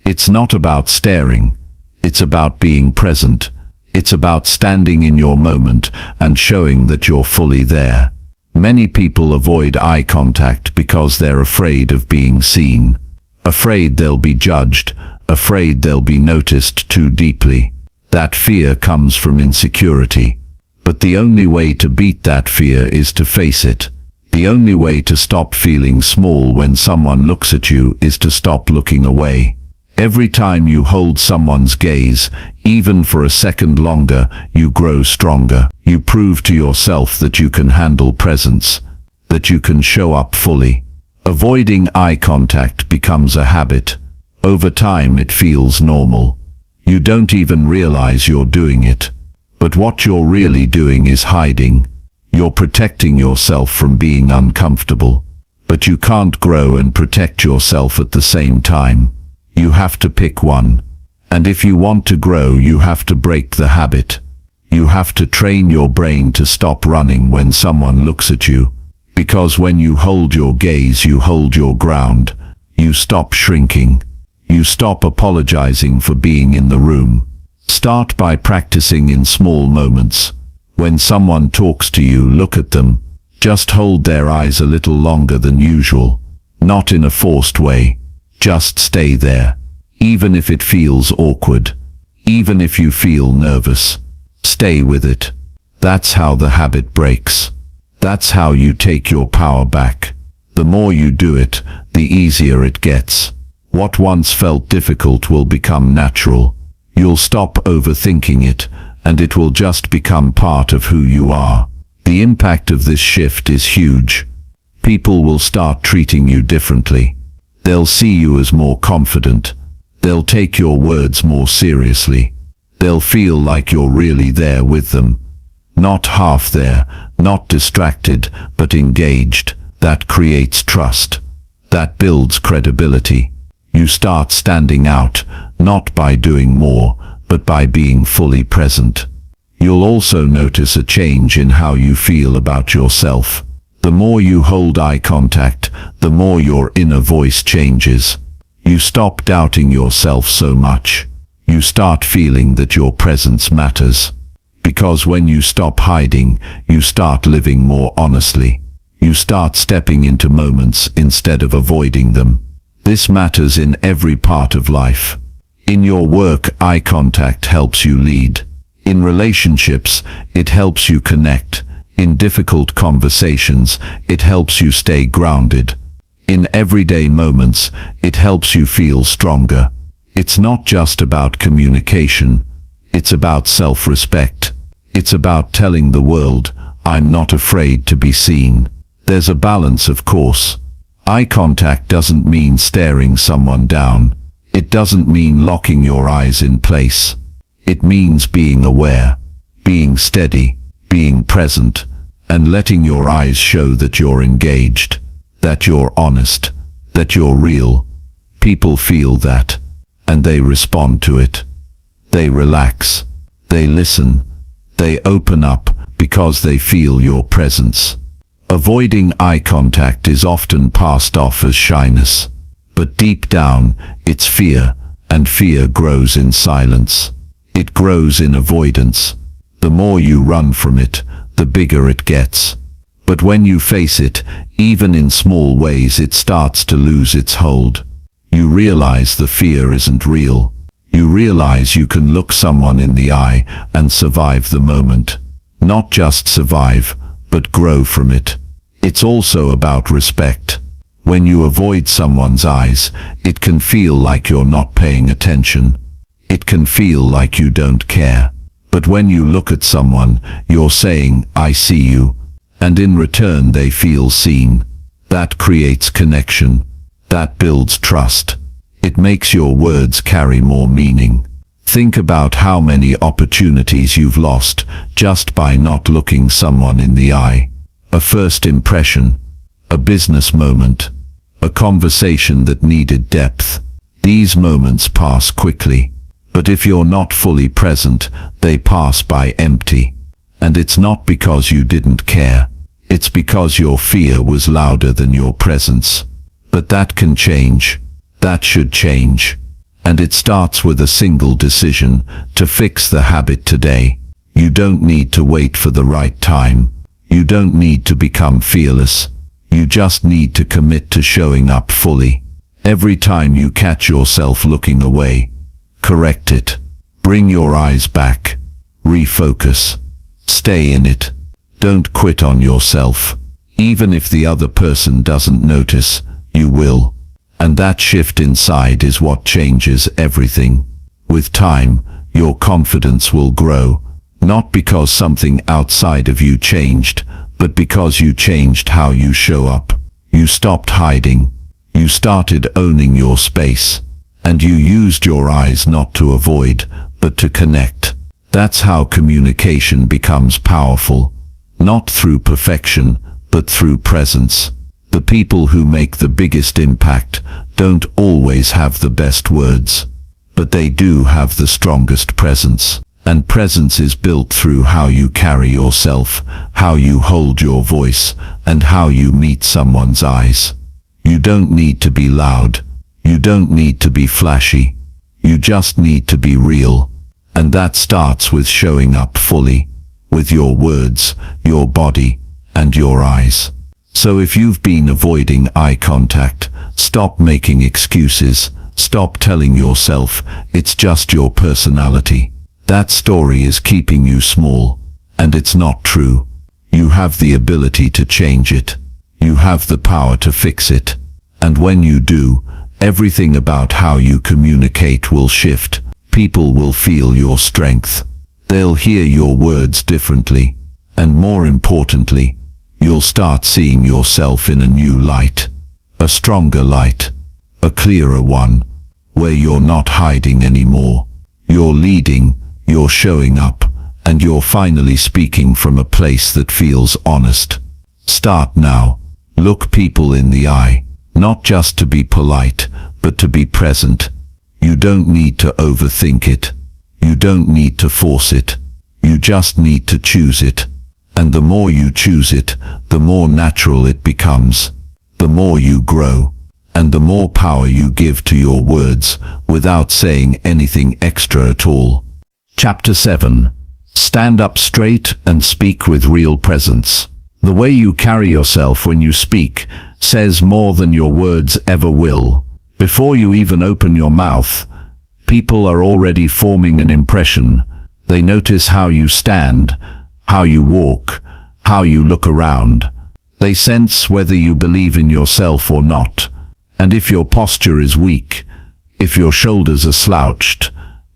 It's not about staring. It's about being present. It's about standing in your moment and showing that you're fully there. Many people avoid eye contact because they're afraid of being seen. Afraid they'll be judged. Afraid they'll be noticed too deeply. That fear comes from insecurity. But the only way to beat that fear is to face it. The only way to stop feeling small when someone looks at you is to stop looking away. Every time you hold someone's gaze, even for a second longer, you grow stronger. You prove to yourself that you can handle presence. that you can show up fully. Avoiding eye contact becomes a habit. Over time it feels normal. You don't even realize you're doing it. But what you're really doing is hiding. You're protecting yourself from being uncomfortable. But you can't grow and protect yourself at the same time. You have to pick one. And if you want to grow, you have to break the habit. You have to train your brain to stop running when someone looks at you. Because when you hold your gaze, you hold your ground. You stop shrinking. You stop apologizing for being in the room. Start by practicing in small moments. When someone talks to you, look at them. Just hold their eyes a little longer than usual. Not in a forced way. Just stay there. Even if it feels awkward. Even if you feel nervous. Stay with it. That's how the habit breaks. That's how you take your power back. The more you do it, the easier it gets. What once felt difficult will become natural. You'll stop overthinking it, and it will just become part of who you are. The impact of this shift is huge. People will start treating you differently. They'll see you as more confident. They'll take your words more seriously. They'll feel like you're really there with them. Not half there, not distracted, but engaged. That creates trust. That builds credibility. You start standing out, not by doing more, but by being fully present. You'll also notice a change in how you feel about yourself. The more you hold eye contact, the more your inner voice changes. You stop doubting yourself so much. You start feeling that your presence matters. Because when you stop hiding, you start living more honestly. You start stepping into moments instead of avoiding them. This matters in every part of life. In your work, eye contact helps you lead. In relationships, it helps you connect. In difficult conversations, it helps you stay grounded. In everyday moments, it helps you feel stronger. It's not just about communication. It's about self-respect. It's about telling the world, I'm not afraid to be seen. There's a balance, of course. Eye contact doesn't mean staring someone down. It doesn't mean locking your eyes in place. It means being aware, being steady, being present, and letting your eyes show that you're engaged, that you're honest, that you're real. People feel that, and they respond to it. They relax, they listen, they open up because they feel your presence. Avoiding eye contact is often passed off as shyness, but deep down, it's fear, and fear grows in silence. It grows in avoidance. The more you run from it, the bigger it gets. But when you face it, even in small ways, it starts to lose its hold. You realize the fear isn't real. You realize you can look someone in the eye and survive the moment. Not just survive, but grow from it. It's also about respect. When you avoid someone's eyes, it can feel like you're not paying attention. It can feel like you don't care. But when you look at someone, you're saying, I see you. And in return they feel seen. That creates connection. That builds trust. It makes your words carry more meaning. Think about how many opportunities you've lost just by not looking someone in the eye. A first impression, a business moment, a conversation that needed depth. These moments pass quickly, but if you're not fully present, they pass by empty. And it's not because you didn't care. It's because your fear was louder than your presence. But that can change. That should change. And it starts with a single decision to fix the habit today. You don't need to wait for the right time. You don't need to become fearless. You just need to commit to showing up fully. Every time you catch yourself looking away, correct it. Bring your eyes back. Refocus. Stay in it. Don't quit on yourself. Even if the other person doesn't notice, you will. And that shift inside is what changes everything. With time, your confidence will grow, not because something outside of you changed, but because you changed how you show up. You stopped hiding. You started owning your space. And you used your eyes not to avoid, but to connect. That's how communication becomes powerful. Not through perfection, but through presence. The people who make the biggest impact don't always have the best words, but they do have the strongest presence. And presence is built through how you carry yourself, how you hold your voice, and how you meet someone's eyes. You don't need to be loud. You don't need to be flashy. You just need to be real. And that starts with showing up fully, with your words, your body, and your eyes. So if you've been avoiding eye contact, stop making excuses. Stop telling yourself it's just your personality. That story is keeping you small, and it's not true. You have the ability to change it. You have the power to fix it. And when you do, everything about how you communicate will shift. People will feel your strength. They'll hear your words differently. And more importantly, you'll start seeing yourself in a new light. A stronger light. A clearer one. Where you're not hiding anymore. You're leading. You're showing up, and you're finally speaking from a place that feels honest. Start now. Look people in the eye, not just to be polite, but to be present. You don't need to overthink it. You don't need to force it. You just need to choose it. And the more you choose it, the more natural it becomes. The more you grow, and the more power you give to your words without saying anything extra at all. Chapter 7. Stand up straight and speak with real presence. The way you carry yourself when you speak says more than your words ever will. Before you even open your mouth, people are already forming an impression. They notice how you stand, how you walk, how you look around. They sense whether you believe in yourself or not. And if your posture is weak, if your shoulders are slouched,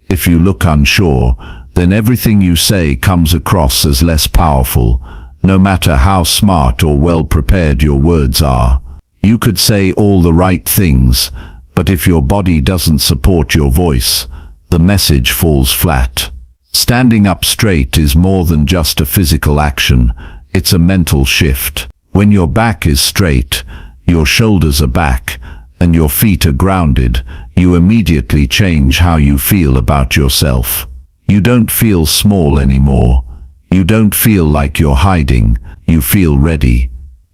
if you look unsure, then everything you say comes across as less powerful, no matter how smart or well prepared your words are. You could say all the right things, but if your body doesn't support your voice, the message falls flat. Standing up straight is more than just a physical action, it's a mental shift. When your back is straight, your shoulders are back, and your feet are grounded, you immediately change how you feel about yourself. You don't feel small anymore. You don't feel like you're hiding. You feel ready.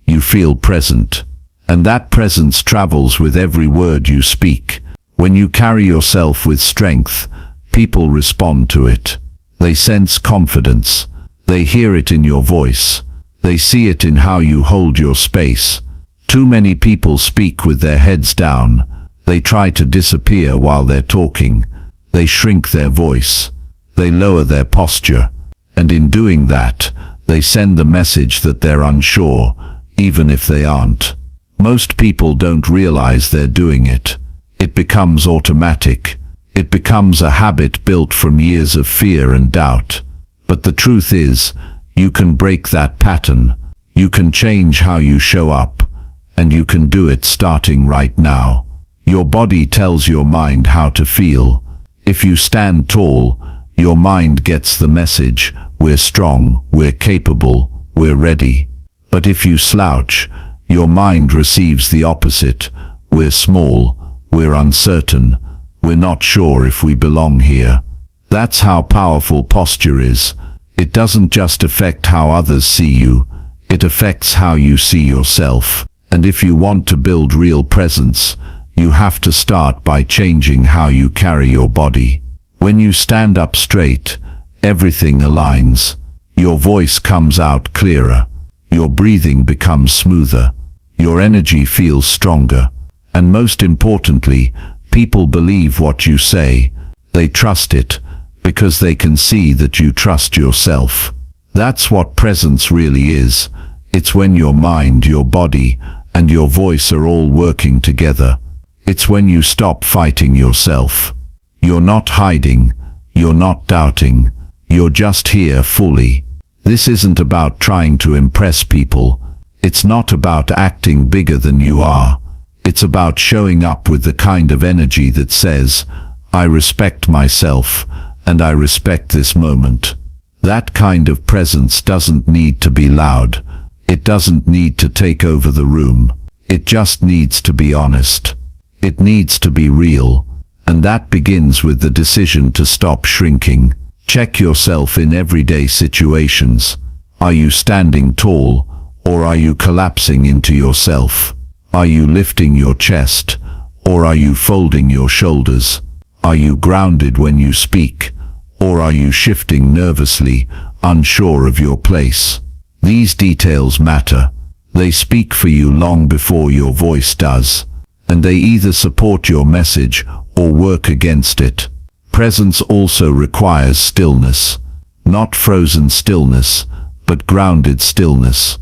You feel present. And that presence travels with every word you speak. When you carry yourself with strength, people respond to it. They sense confidence. They hear it in your voice. They see it in how you hold your space. Too many people speak with their heads down. They try to disappear while they're talking. They shrink their voice. They lower their posture. And in doing that, they send the message that they're unsure, even if they aren't. Most people don't realize they're doing it. It becomes automatic. It becomes a habit built from years of fear and doubt. But the truth is, you can break that pattern. You can change how you show up. And you can do it starting right now. Your body tells your mind how to feel. If you stand tall, your mind gets the message, we're strong, we're capable, we're ready. But if you slouch, your mind receives the opposite, we're small, we're uncertain, we're not sure if we belong here. That's how powerful posture is. It doesn't just affect how others see you, it affects how you see yourself. And if you want to build real presence, you have to start by changing how you carry your body. When you stand up straight, everything aligns. Your voice comes out clearer. Your breathing becomes smoother. Your energy feels stronger. And most importantly, people believe what you say. They trust it, because they can see that you trust yourself. That's what presence really is. It's when your mind, your body, and your voice are all working together. It's when you stop fighting yourself. You're not hiding. You're not doubting. You're just here fully. This isn't about trying to impress people. It's not about acting bigger than you are. It's about showing up with the kind of energy that says, I respect myself, and I respect this moment. That kind of presence doesn't need to be loud. It doesn't need to take over the room. It just needs to be honest. It needs to be real. And that begins with the decision to stop shrinking. Check yourself in everyday situations. Are you standing tall, or are you collapsing into yourself? Are you lifting your chest, or are you folding your shoulders? Are you grounded when you speak, or are you shifting nervously, unsure of your place? These details matter. They speak for you long before your voice does, and they either support your message or work against it. Presence also requires stillness, not frozen stillness, but grounded stillness.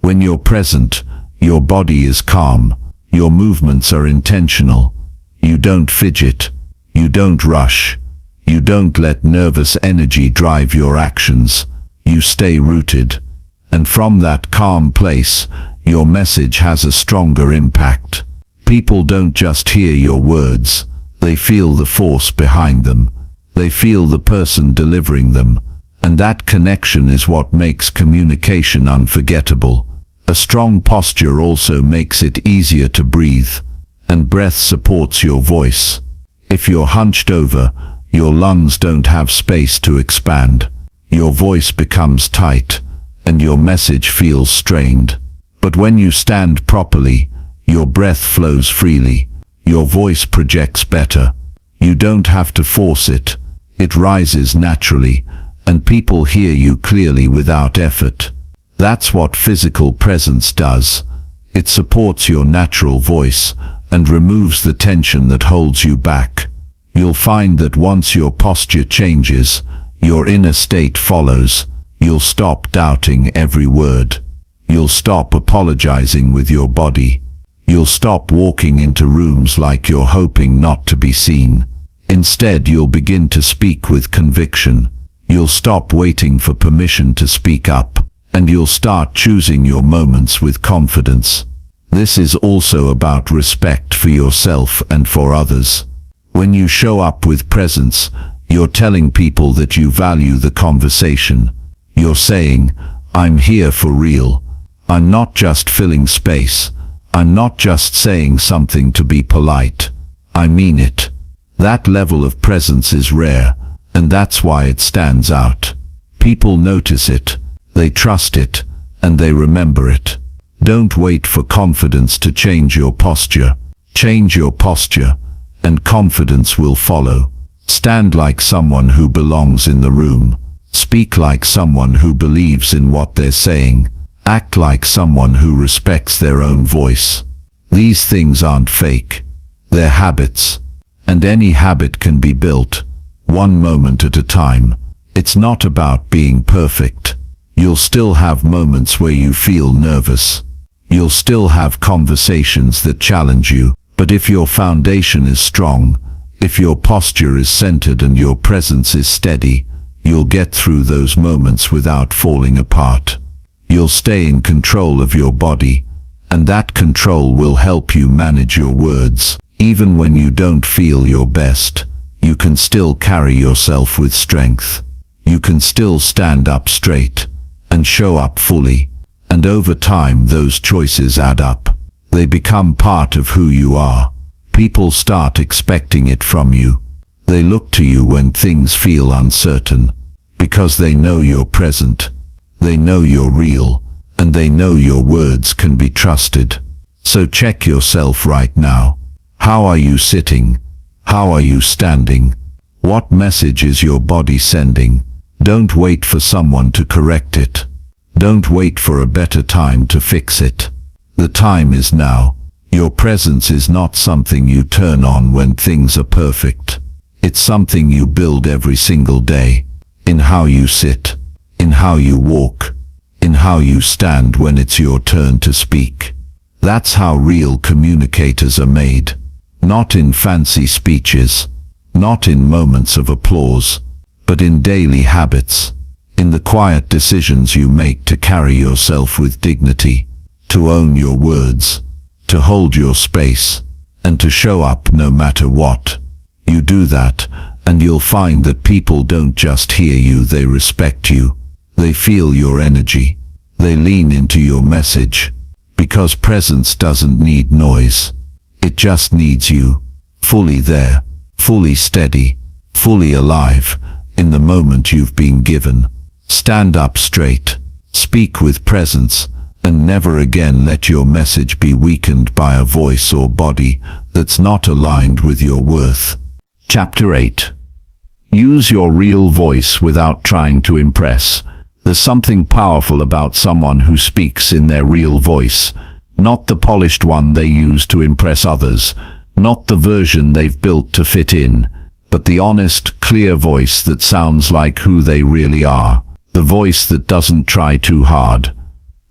When you're present, your body is calm, your movements are intentional. You don't fidget, you don't rush, you don't let nervous energy drive your actions. You stay rooted, and from that calm place, your message has a stronger impact. People don't just hear your words, they feel the force behind them. They feel the person delivering them, and that connection is what makes communication unforgettable. A strong posture also makes it easier to breathe, and breath supports your voice. If you're hunched over, your lungs don't have space to expand. Your voice becomes tight, and your message feels strained. But when you stand properly, your breath flows freely. Your voice projects better. You don't have to force it. It rises naturally, and people hear you clearly without effort. That's what physical presence does. It supports your natural voice and removes the tension that holds you back. You'll find that once your posture changes, your inner state follows. You'll stop doubting every word. You'll stop apologizing with your body. You'll stop walking into rooms like you're hoping not to be seen. Instead, you'll begin to speak with conviction. You'll stop waiting for permission to speak up, and you'll start choosing your moments with confidence. This is also about respect for yourself and for others. When you show up with presence, you're telling people that you value the conversation. You're saying, I'm here for real. I'm not just filling space. I'm not just saying something to be polite. I mean it. That level of presence is rare, and that's why it stands out. People notice it, they trust it, and they remember it. Don't wait for confidence to change your posture. Change your posture, and confidence will follow. Stand like someone who belongs in the room. Speak like someone who believes in what they're saying. Act like someone who respects their own voice. These things aren't fake. They're habits. And any habit can be built, one moment at a time. It's not about being perfect. You'll still have moments where you feel nervous. You'll still have conversations that challenge you. But if your foundation is strong, if your posture is centered and your presence is steady, you'll get through those moments without falling apart. You'll stay in control of your body, and that control will help you manage your words. Even when you don't feel your best, you can still carry yourself with strength. You can still stand up straight and show up fully. And over time, those choices add up. They become part of who you are. People start expecting it from you. They look to you when things feel uncertain, because they know you're present. They know you're real, and they know your words can be trusted. So check yourself right now. How are you sitting? How are you standing? What message is your body sending? Don't wait for someone to correct it. Don't wait for a better time to fix it. The time is now. Your presence is not something you turn on when things are perfect. It's something you build every single day. In how you sit, in how you walk, in how you stand when it's your turn to speak. That's how real communicators are made. Not in fancy speeches, not in moments of applause, but in daily habits. in the quiet decisions you make to carry yourself with dignity, to own your words, to hold your space, and to show up no matter what. You do that, and you'll find that people don't just hear you, they respect you. They feel your energy. They lean into your message. Because presence doesn't need noise. It just needs you, fully there, fully steady, fully alive, in the moment you've been given. Stand up straight, speak with presence, and never again let your message be weakened by a voice or body that's not aligned with your worth. Chapter 8. Use your real voice without trying to impress. There's something powerful about someone who speaks in their real voice, not the polished one they use to impress others, not the version they've built to fit in, but the honest, clear voice that sounds like who they really are. The voice that doesn't try too hard.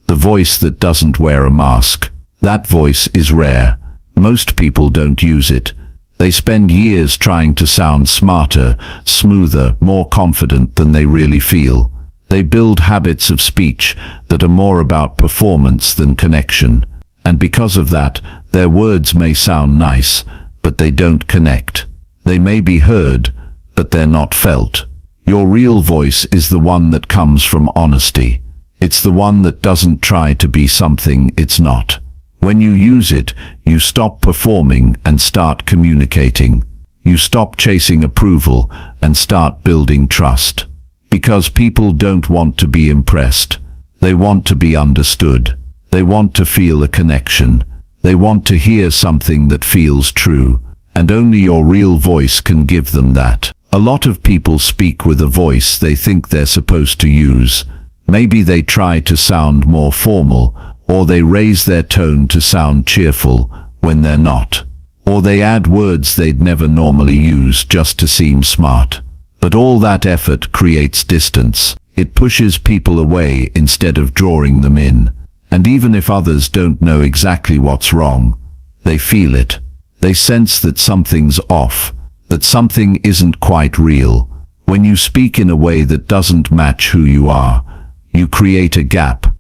The voice that doesn't wear a mask. That voice is rare. Most people don't use it. They spend years trying to sound smarter, smoother, more confident than they really feel. They build habits of speech that are more about performance than connection. And because of that, their words may sound nice, but they don't connect. They may be heard, but they're not felt. Your real voice is the one that comes from honesty. It's the one that doesn't try to be something it's not. When you use it, you stop performing and start communicating. You stop chasing approval and start building trust. Because people don't want to be impressed. They want to be understood. They want to feel a connection. They want to hear something that feels true. And only your real voice can give them that. A lot of people speak with a voice they think they're supposed to use. Maybe they try to sound more formal, or they raise their tone to sound cheerful when they're not. Or they add words they'd never normally use just to seem smart. But all that effort creates distance. It pushes people away instead of drawing them in. And even if others don't know exactly what's wrong, they feel it. They sense that something's off, that something isn't quite real. When you speak in a way that doesn't match who you are, you create a gap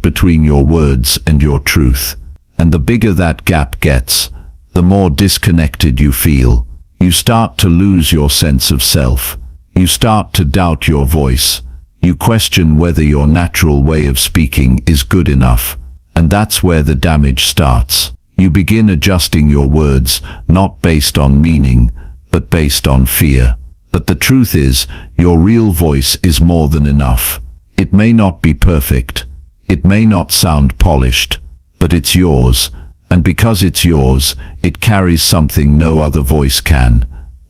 between your words and your truth. And the bigger that gap gets, the more disconnected you feel. You start to lose your sense of self. You start to doubt your voice. You question whether your natural way of speaking is good enough. And that's where the damage starts. You begin adjusting your words, not based on meaning, but based on fear. But the truth is, your real voice is more than enough. It may not be perfect. It may not sound polished, but it's yours. And because it's yours, it carries something no other voice can.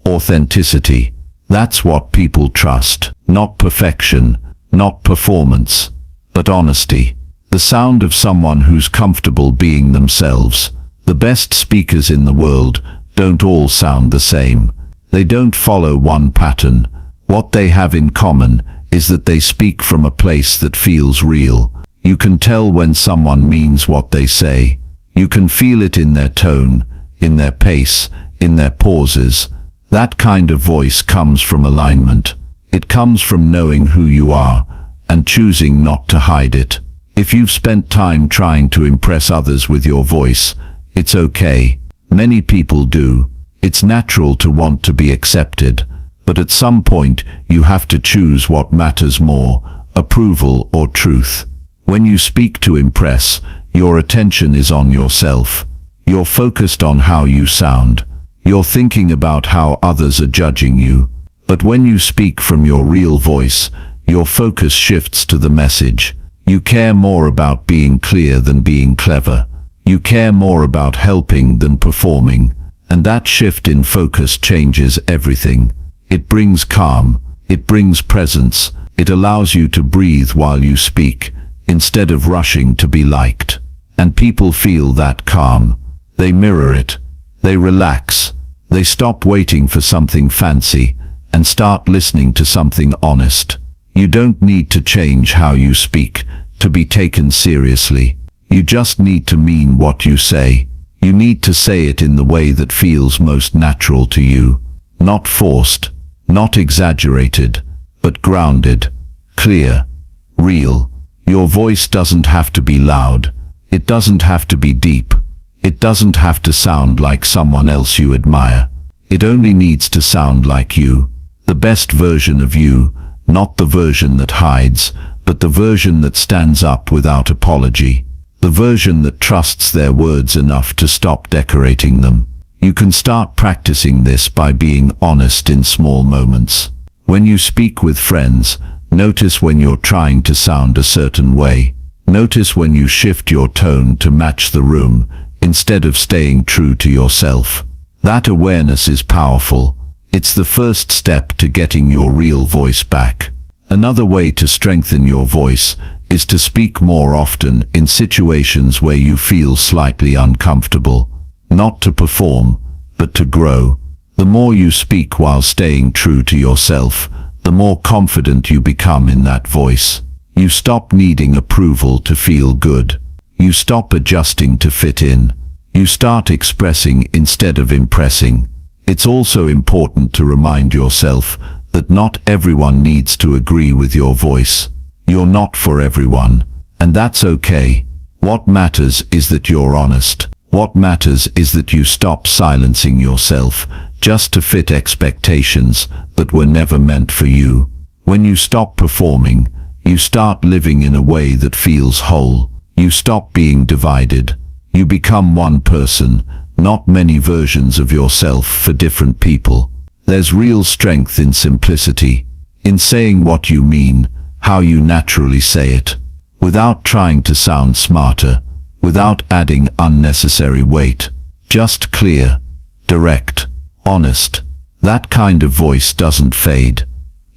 Authenticity. That's what people trust. Not perfection, not performance, but honesty. The sound of someone who's comfortable being themselves. The best speakers in the world don't all sound the same. They don't follow one pattern. What they have in common is that they speak from a place that feels real. You can tell when someone means what they say. You can feel it in their tone, in their pace, in their pauses. That kind of voice comes from alignment. It comes from knowing who you are and choosing not to hide it. If you've spent time trying to impress others with your voice, it's okay. Many people do. It's natural to want to be accepted, but at some point you have to choose what matters more, approval or truth. When you speak to impress, your attention is on yourself. You're focused on how you sound. You're thinking about how others are judging you. But when you speak from your real voice, your focus shifts to the message. You care more about being clear than being clever. You care more about helping than performing. And that shift in focus changes everything. It brings calm. It brings presence. It allows you to breathe while you speak, instead of rushing to be liked. And people feel that calm. They mirror it. They relax. They stop waiting for something fancy and start listening to something honest. You don't need to change how you speak to be taken seriously. You just need to mean what you say. You need to say it in the way that feels most natural to you. Not forced, not exaggerated, but grounded. clear, real. Your voice doesn't have to be loud. It doesn't have to be deep. It doesn't have to sound like someone else you admire. It only needs to sound like you, the best version of you, not the version that hides, but the version that stands up without apology, the version that trusts their words enough to stop decorating them. You can start practicing this by being honest in small moments. When you speak with friends, notice when you're trying to sound a certain way. Notice when you shift your tone to match the room, instead of staying true to yourself. That awareness is powerful. It's the first step to getting your real voice back. Another way to strengthen your voice is to speak more often in situations where you feel slightly uncomfortable. Not to perform, but to grow. The more you speak while staying true to yourself, the more confident you become in that voice. You stop needing approval to feel good. You stop adjusting to fit in. You start expressing instead of impressing. It's also important to remind yourself that not everyone needs to agree with your voice. You're not for everyone, and that's okay. What matters is that you're honest. What matters is that you stop silencing yourself just to fit expectations that were never meant for you. When you stop performing, you start living in a way that feels whole. You stop being divided. You become one person, not many versions of yourself for different people. There's real strength in simplicity, in saying what you mean, how you naturally say it, without trying to sound smarter, without adding unnecessary weight. Just clear, direct, honest. That kind of voice doesn't fade.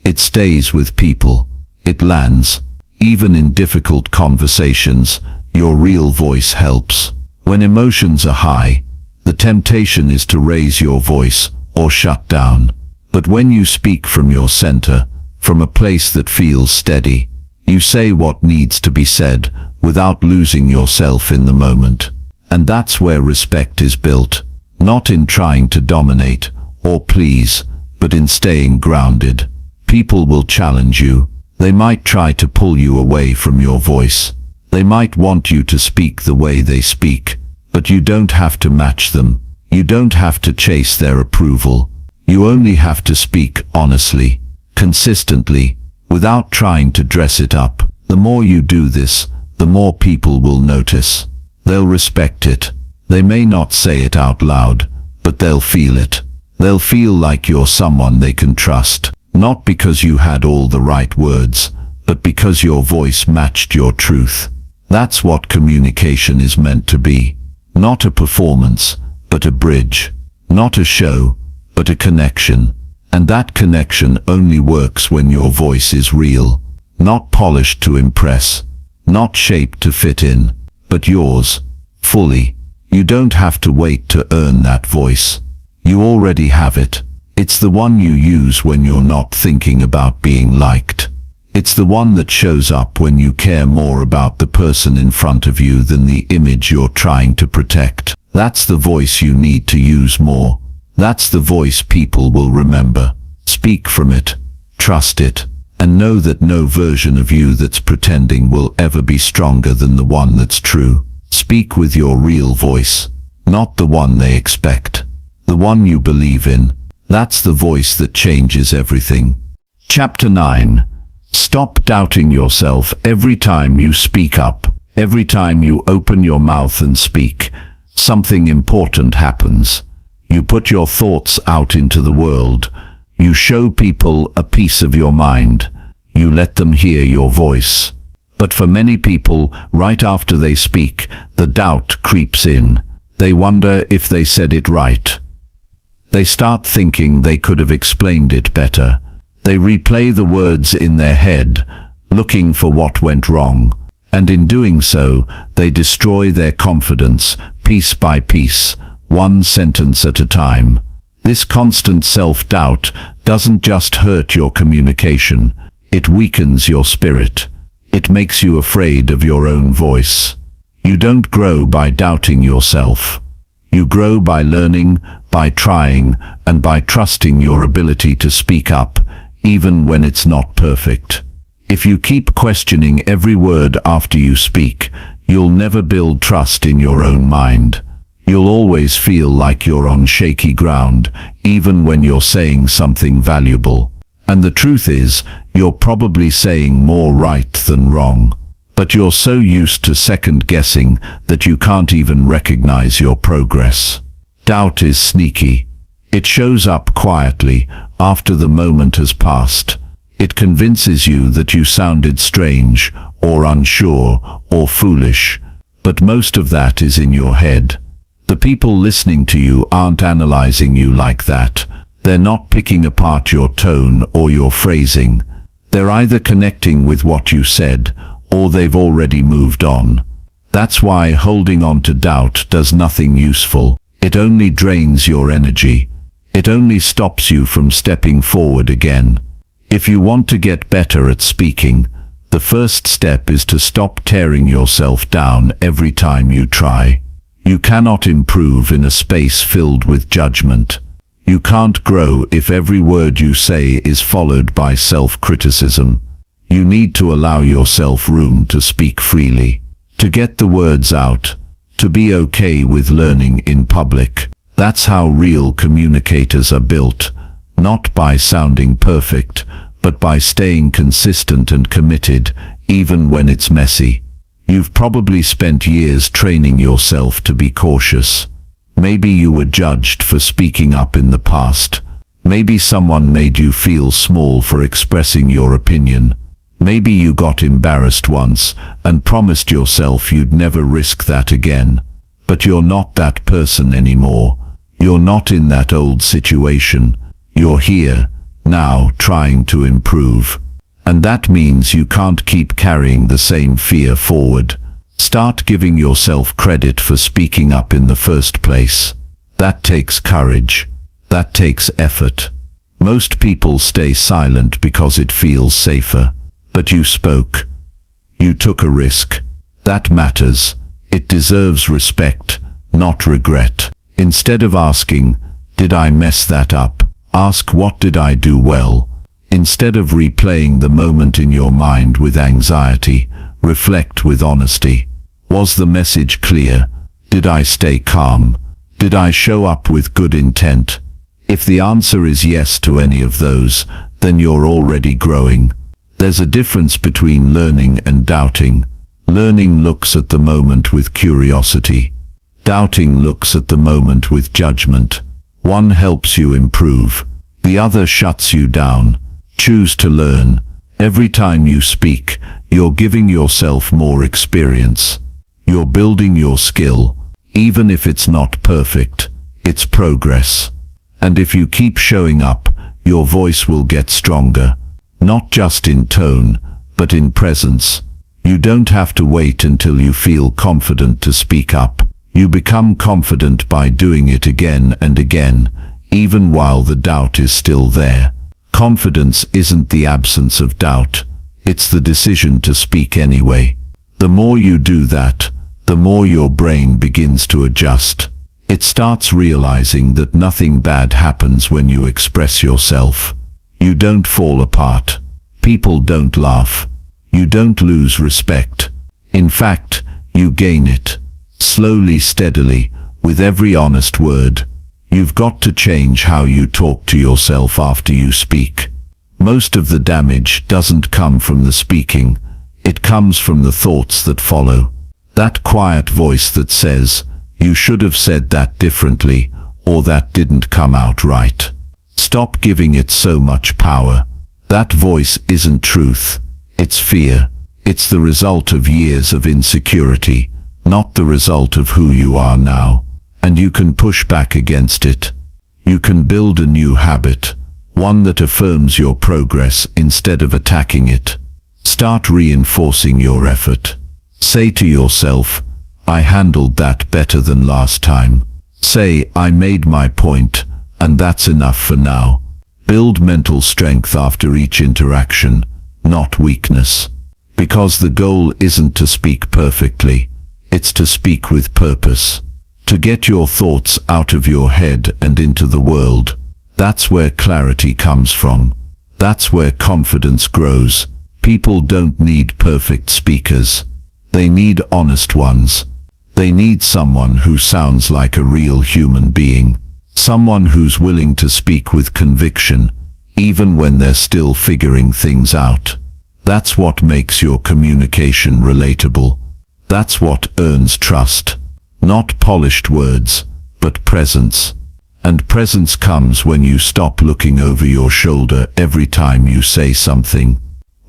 It stays with people. It lands. Even in difficult conversations, your real voice helps. When emotions are high, the temptation is to raise your voice or shut down. But when you speak from your center, from a place that feels steady, you say what needs to be said without losing yourself in the moment. And that's where respect is built, not in trying to dominate or please, but in staying grounded. People will challenge you. They might try to pull you away from your voice. They might want you to speak the way they speak, but you don't have to match them. You don't have to chase their approval. You only have to speak honestly, consistently, without trying to dress it up. The more you do this, the more people will notice. They'll respect it. They may not say it out loud, but they'll feel it. They'll feel like you're someone they can trust, not because you had all the right words, but because your voice matched your truth. That's what communication is meant to be. Not a performance, but a bridge. Not a show, but a connection. And that connection only works when your voice is real. Not polished to impress. Not shaped to fit in, but yours, fully. You don't have to wait to earn that voice. You already have it. It's the one you use when you're not thinking about being liked. It's the one that shows up when you care more about the person in front of you than the image you're trying to protect. That's the voice you need to use more. That's the voice people will remember. Speak from it, trust it, and know that no version of you that's pretending will ever be stronger than the one that's true. Speak with your real voice, not the one they expect, the one you believe in. That's the voice that changes everything. Chapter 9. Stop doubting yourself every time you speak up. Every time you open your mouth and speak, something important happens. You put your thoughts out into the world. You show people a piece of your mind. You let them hear your voice. But for many people, right after they speak, the doubt creeps in. They wonder if they said it right. They start thinking they could have explained it better. They replay the words in their head, looking for what went wrong. And in doing so, they destroy their confidence, piece by piece, one sentence at a time. This constant self-doubt doesn't just hurt your communication, it weakens your spirit. It makes you afraid of your own voice. You don't grow by doubting yourself. You grow by learning, by trying, and by trusting your ability to speak up, even when it's not perfect. If you keep questioning every word after you speak, you'll never build trust in your own mind. You'll always feel like you're on shaky ground, even when you're saying something valuable. And the truth is, you're probably saying more right than wrong. But you're so used to second-guessing that you can't even recognize your progress. Doubt is sneaky. It shows up quietly after the moment has passed. It convinces you that you sounded strange, or unsure, or foolish. But most of that is in your head. The people listening to you aren't analyzing you like that. They're not picking apart your tone or your phrasing. They're either connecting with what you said, or they've already moved on. That's why holding on to doubt does nothing useful. It only drains your energy. It only stops you from stepping forward again. If you want to get better at speaking, the first step is to stop tearing yourself down every time you try. You cannot improve in a space filled with judgment. You can't grow if every word you say is followed by self-criticism. You need to allow yourself room to speak freely, to get the words out, to be okay with learning in public. That's how real communicators are built, not by sounding perfect, but by staying consistent and committed, even when it's messy. You've probably spent years training yourself to be cautious. Maybe you were judged for speaking up in the past. Maybe someone made you feel small for expressing your opinion. Maybe you got embarrassed once and promised yourself you'd never risk that again. But you're not that person anymore. You're not in that old situation. You're here, now, trying to improve. And that means you can't keep carrying the same fear forward. Start giving yourself credit for speaking up in the first place. That takes courage. That takes effort. Most people stay silent because it feels safer. But you spoke. You took a risk. That matters. It deserves respect, not regret. Instead of asking, "Did I mess that up?" ask, "What did I do well?" Instead of replaying the moment in your mind with anxiety, reflect with honesty. Was the message clear? Did I stay calm? Did I show up with good intent? If the answer is yes to any of those, then you're already growing. There's a difference between learning and doubting. Learning looks at the moment with curiosity. Doubting looks at the moment with judgment. One helps you improve. The other shuts you down. Choose to learn. Every time you speak, you're giving yourself more experience. You're building your skill. Even if it's not perfect, it's progress. And if you keep showing up, your voice will get stronger. Not just in tone, but in presence. You don't have to wait until you feel confident to speak up. You become confident by doing it again and again, even while the doubt is still there. Confidence isn't the absence of doubt. It's the decision to speak anyway. The more you do that, the more your brain begins to adjust. It starts realizing that nothing bad happens when you express yourself. You don't fall apart. People don't laugh. You don't lose respect. In fact, you gain it. Slowly, steadily, with every honest word. You've got to change how you talk to yourself after you speak. Most of the damage doesn't come from the speaking. It comes from the thoughts that follow. That quiet voice that says, "You should have said that differently," or "that didn't come out right." Stop giving it so much power. That voice isn't truth. It's fear. It's the result of years of insecurity, not the result of who you are now. And you can push back against it. You can build a new habit, one that affirms your progress instead of attacking it. Start reinforcing your effort. Say to yourself, "I handled that better than last time." Say, "I made my point, and that's enough for now." Build mental strength after each interaction, not weakness. Because the goal isn't to speak perfectly, it's to speak with purpose. To get your thoughts out of your head and into the world. That's where clarity comes from. That's where confidence grows. People don't need perfect speakers. They need honest ones. They need someone who sounds like a real human being. Someone who's willing to speak with conviction, even when they're still figuring things out. That's what makes your communication relatable. That's what earns trust. Not polished words, but presence. And presence comes when you stop looking over your shoulder every time you say something.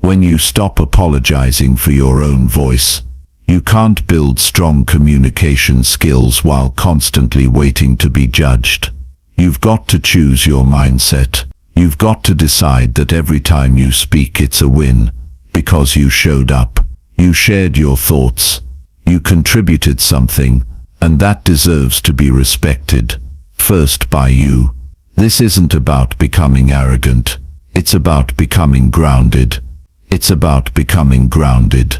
When you stop apologizing for your own voice. You can't build strong communication skills while constantly waiting to be judged. You've got to choose your mindset. You've got to decide that every time you speak it's a win, because you showed up, you shared your thoughts, you contributed something, and that deserves to be respected, first by you. This isn't about becoming arrogant. It's about becoming grounded. It's about becoming grounded.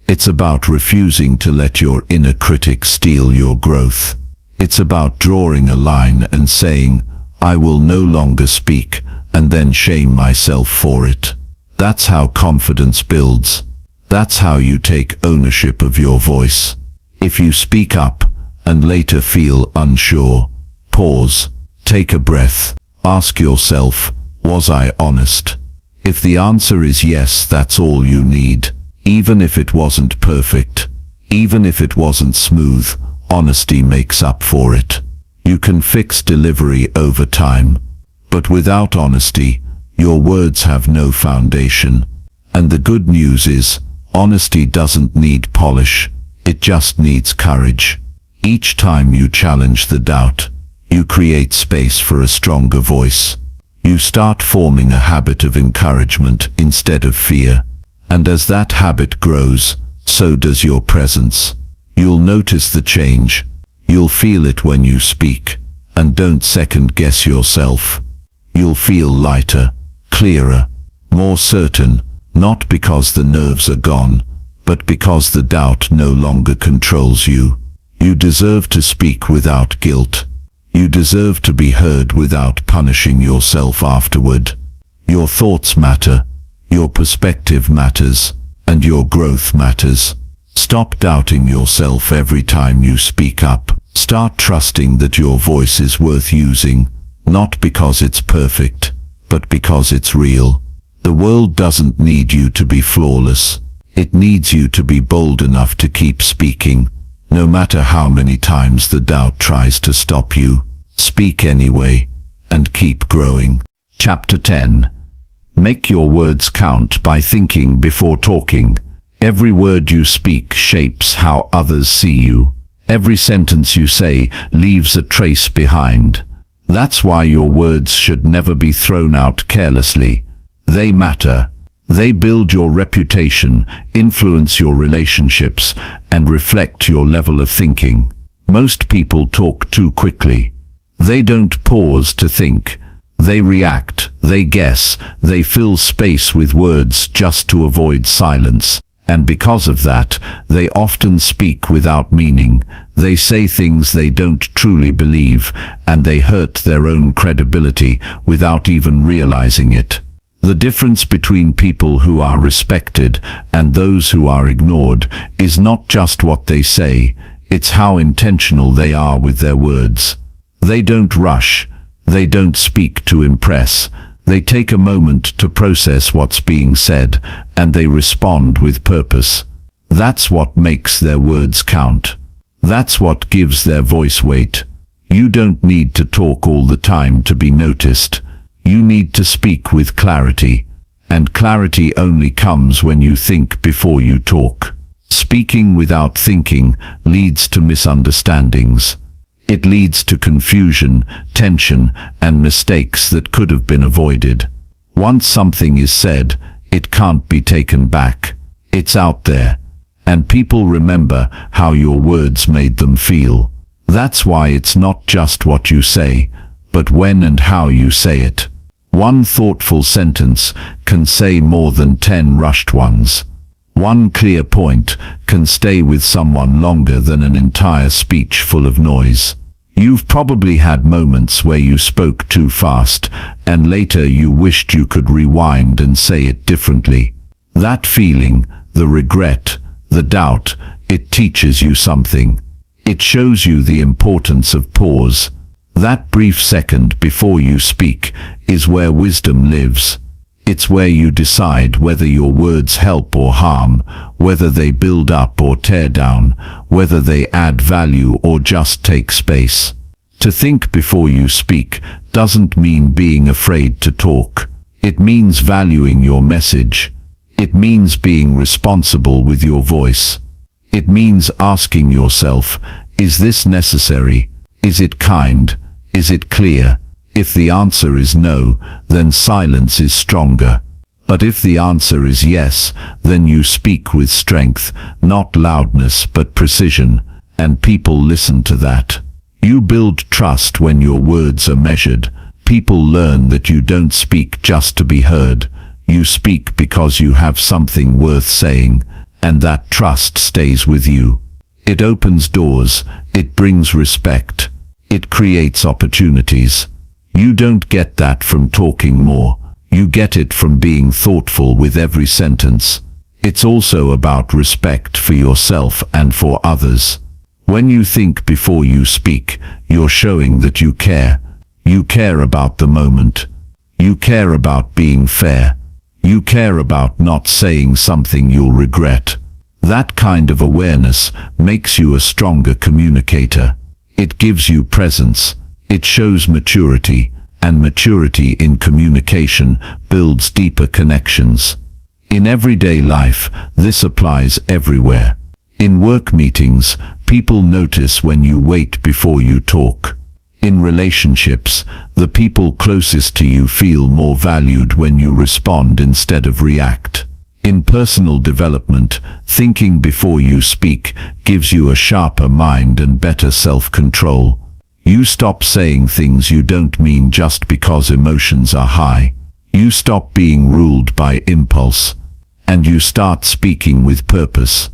It's about refusing to let your inner critic steal your growth. It's about drawing a line and saying, I will no longer speak, and then shame myself for it. That's how confidence builds. That's how you take ownership of your voice. If you speak up and later feel unsure, pause, take a breath, ask yourself, was I honest? If the answer is yes, that's all you need. Even if it wasn't perfect, even if it wasn't smooth, honesty makes up for it. You can fix delivery over time, but without honesty, your words have no foundation. And the good news is, honesty doesn't need polish, it just needs courage. Each time you challenge the doubt, you create space for a stronger voice. You start forming a habit of encouragement instead of fear. And as that habit grows, so does your presence. You'll notice the change. You'll feel it when you speak. And don't second guess yourself. You'll feel lighter, clearer, more certain, not because the nerves are gone, but because the doubt no longer controls you. You deserve to speak without guilt. You deserve to be heard without punishing yourself afterward. Your thoughts matter. Your perspective matters, and your growth matters. Stop doubting yourself every time you speak up. Start trusting that your voice is worth using, not because it's perfect, but because it's real. The world doesn't need you to be flawless. It needs you to be bold enough to keep speaking, no matter how many times the doubt tries to stop you. Speak anyway, and keep growing. Chapter 10. Make your words count by thinking before talking. Every word you speak shapes how others see you. Every sentence you say leaves a trace behind. That's why your words should never be thrown out carelessly. They matter. They build your reputation, influence your relationships, and reflect your level of thinking. Most people talk too quickly. They don't pause to think. They react, they guess, they fill space with words just to avoid silence. And because of that, they often speak without meaning. They say things they don't truly believe, and they hurt their own credibility without even realizing it. The difference between people who are respected and those who are ignored is not just what they say, it's how intentional they are with their words. They don't rush. They don't speak to impress. They take a moment to process what's being said, and they respond with purpose. That's what makes their words count. That's what gives their voice weight. You don't need to talk all the time to be noticed. You need to speak with clarity, and clarity only comes when you think before you talk. Speaking without thinking leads to misunderstandings. It leads to confusion, tension, and mistakes that could have been avoided. Once something is said, it can't be taken back. It's out there, and people remember how your words made them feel. That's why it's not just what you say, but when and how you say it. One thoughtful sentence can say more than 10 rushed ones. One clear point can stay with someone longer than an entire speech full of noise. You've probably had moments where you spoke too fast, and later you wished you could rewind and say it differently. That feeling, the regret, the doubt, it teaches you something. It shows you the importance of pause. That brief second before you speak is where wisdom lives. It's where you decide whether your words help or harm, whether they build up or tear down, whether they add value or just take space. To think before you speak doesn't mean being afraid to talk. It means valuing your message. It means being responsible with your voice. It means asking yourself, is this necessary? Is it kind? Is it clear? If the answer is no, then silence is stronger. But if the answer is yes, then you speak with strength, not loudness but precision, and people listen to that. You build trust when your words are measured. People learn that you don't speak just to be heard. You speak because you have something worth saying, and that trust stays with you. It opens doors, it brings respect, it creates opportunities. You don't get that from talking more. You get it from being thoughtful with every sentence. It's also about respect for yourself and for others. When you think before you speak, you're showing that you care. You care about the moment. You care about being fair. You care about not saying something you'll regret. That kind of awareness makes you a stronger communicator. It gives you presence. It shows maturity, and maturity in communication builds deeper connections. In everyday life, this applies everywhere. In work meetings, people notice when you wait before you talk. In relationships, the people closest to you feel more valued when you respond instead of react. In personal development, thinking before you speak gives you a sharper mind and better self-control. You stop saying things you don't mean just because emotions are high. You stop being ruled by impulse, and you start speaking with purpose.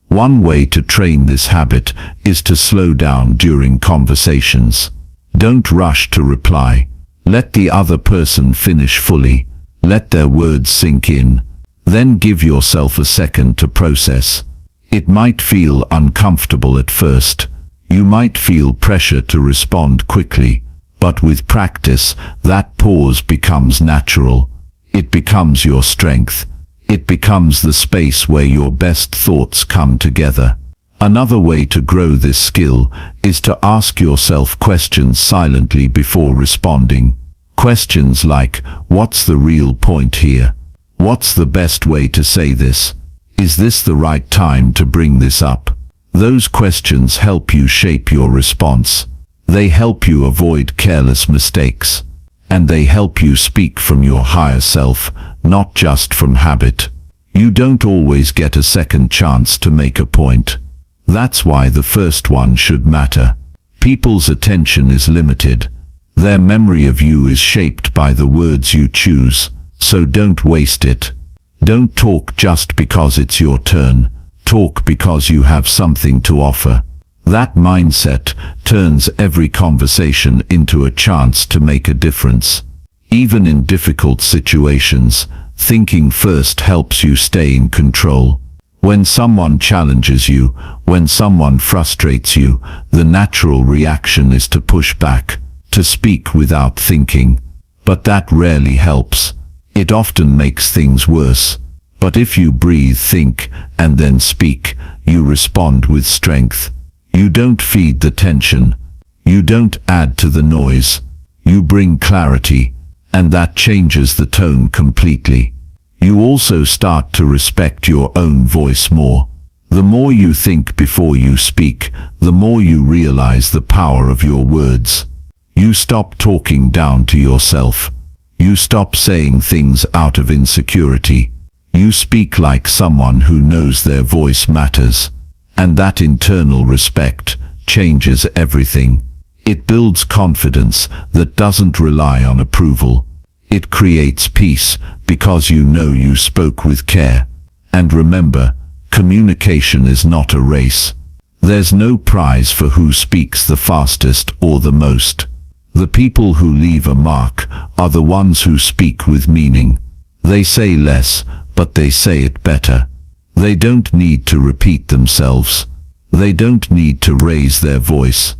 One way to train this habit is to slow down during conversations. Don't rush to reply. Let the other person finish fully. Let their words sink in. Then give yourself a second to process. It might feel uncomfortable at first. You might feel pressure to respond quickly, but with practice, that pause becomes natural. It becomes your strength. It becomes the space where your best thoughts come together. Another way to grow this skill is to ask yourself questions silently before responding. Questions like, what's the real point here? What's the best way to say this? Is this the right time to bring this up? Those questions help you shape your response. They help you avoid careless mistakes. And they help you speak from your higher self, not just from habit. You don't always get a second chance to make a point. That's why the first one should matter. People's attention is limited. Their memory of you is shaped by the words you choose, so don't waste it. Don't talk just because it's your turn. Talk because you have something to offer. That mindset turns every conversation into a chance to make a difference. Even in difficult situations, thinking first helps you stay in control. When someone challenges you, when someone frustrates you, the natural reaction is to push back, to speak without thinking. But that rarely helps. It often makes things worse. But if you breathe, think, and then speak, you respond with strength. You don't feed the tension. You don't add to the noise. You bring clarity, and that changes the tone completely. You also start to respect your own voice more. The more you think before you speak, the more you realize the power of your words. You stop talking down to yourself. You stop saying things out of insecurity. You speak like someone who knows their voice matters. And that internal respect changes everything. It builds confidence that doesn't rely on approval. It creates peace because you know you spoke with care. And remember, communication is not a race. There's no prize for who speaks the fastest or the most. The people who leave a mark are the ones who speak with meaning. They say less, but they say it better. They don't need to repeat themselves. They don't need to raise their voice.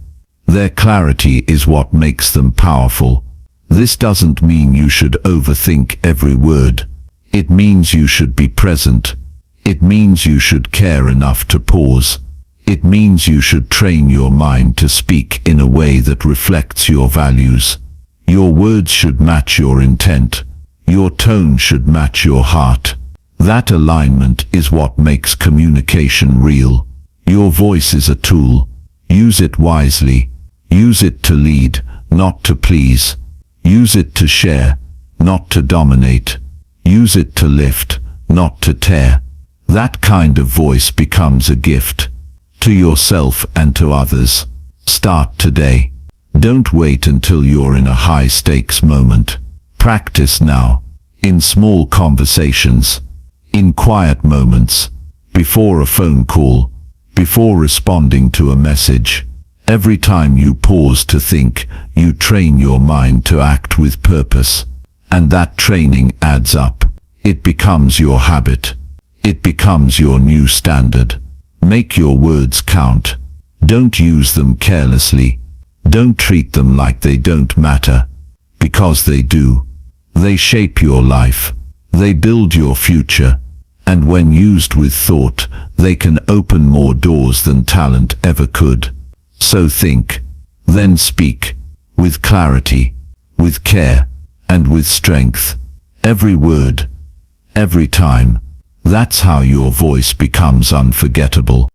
Their clarity is what makes them powerful. This doesn't mean you should overthink every word. It means you should be present. It means you should care enough to pause. It means you should train your mind to speak in a way that reflects your values. Your words should match your intent. Your tone should match your heart. That alignment is what makes communication real. Your voice is a tool. Use it wisely. Use it to lead, not to please. Use it to share, not to dominate. Use it to lift, not to tear. That kind of voice becomes a gift to yourself and to others. Start today. Don't wait until you're in a high-stakes moment. Practice now, in small conversations, in quiet moments, before a phone call, before responding to a message. Every time you pause to think, you train your mind to act with purpose. And that training adds up. It becomes your habit. It becomes your new standard. Make your words count. Don't use them carelessly. Don't treat them like they don't matter. Because they do. They shape your life. They build your future. And when used with thought, they can open more doors than talent ever could. So think, then speak, with clarity, with care, and with strength. Every word, every time. That's how your voice becomes unforgettable.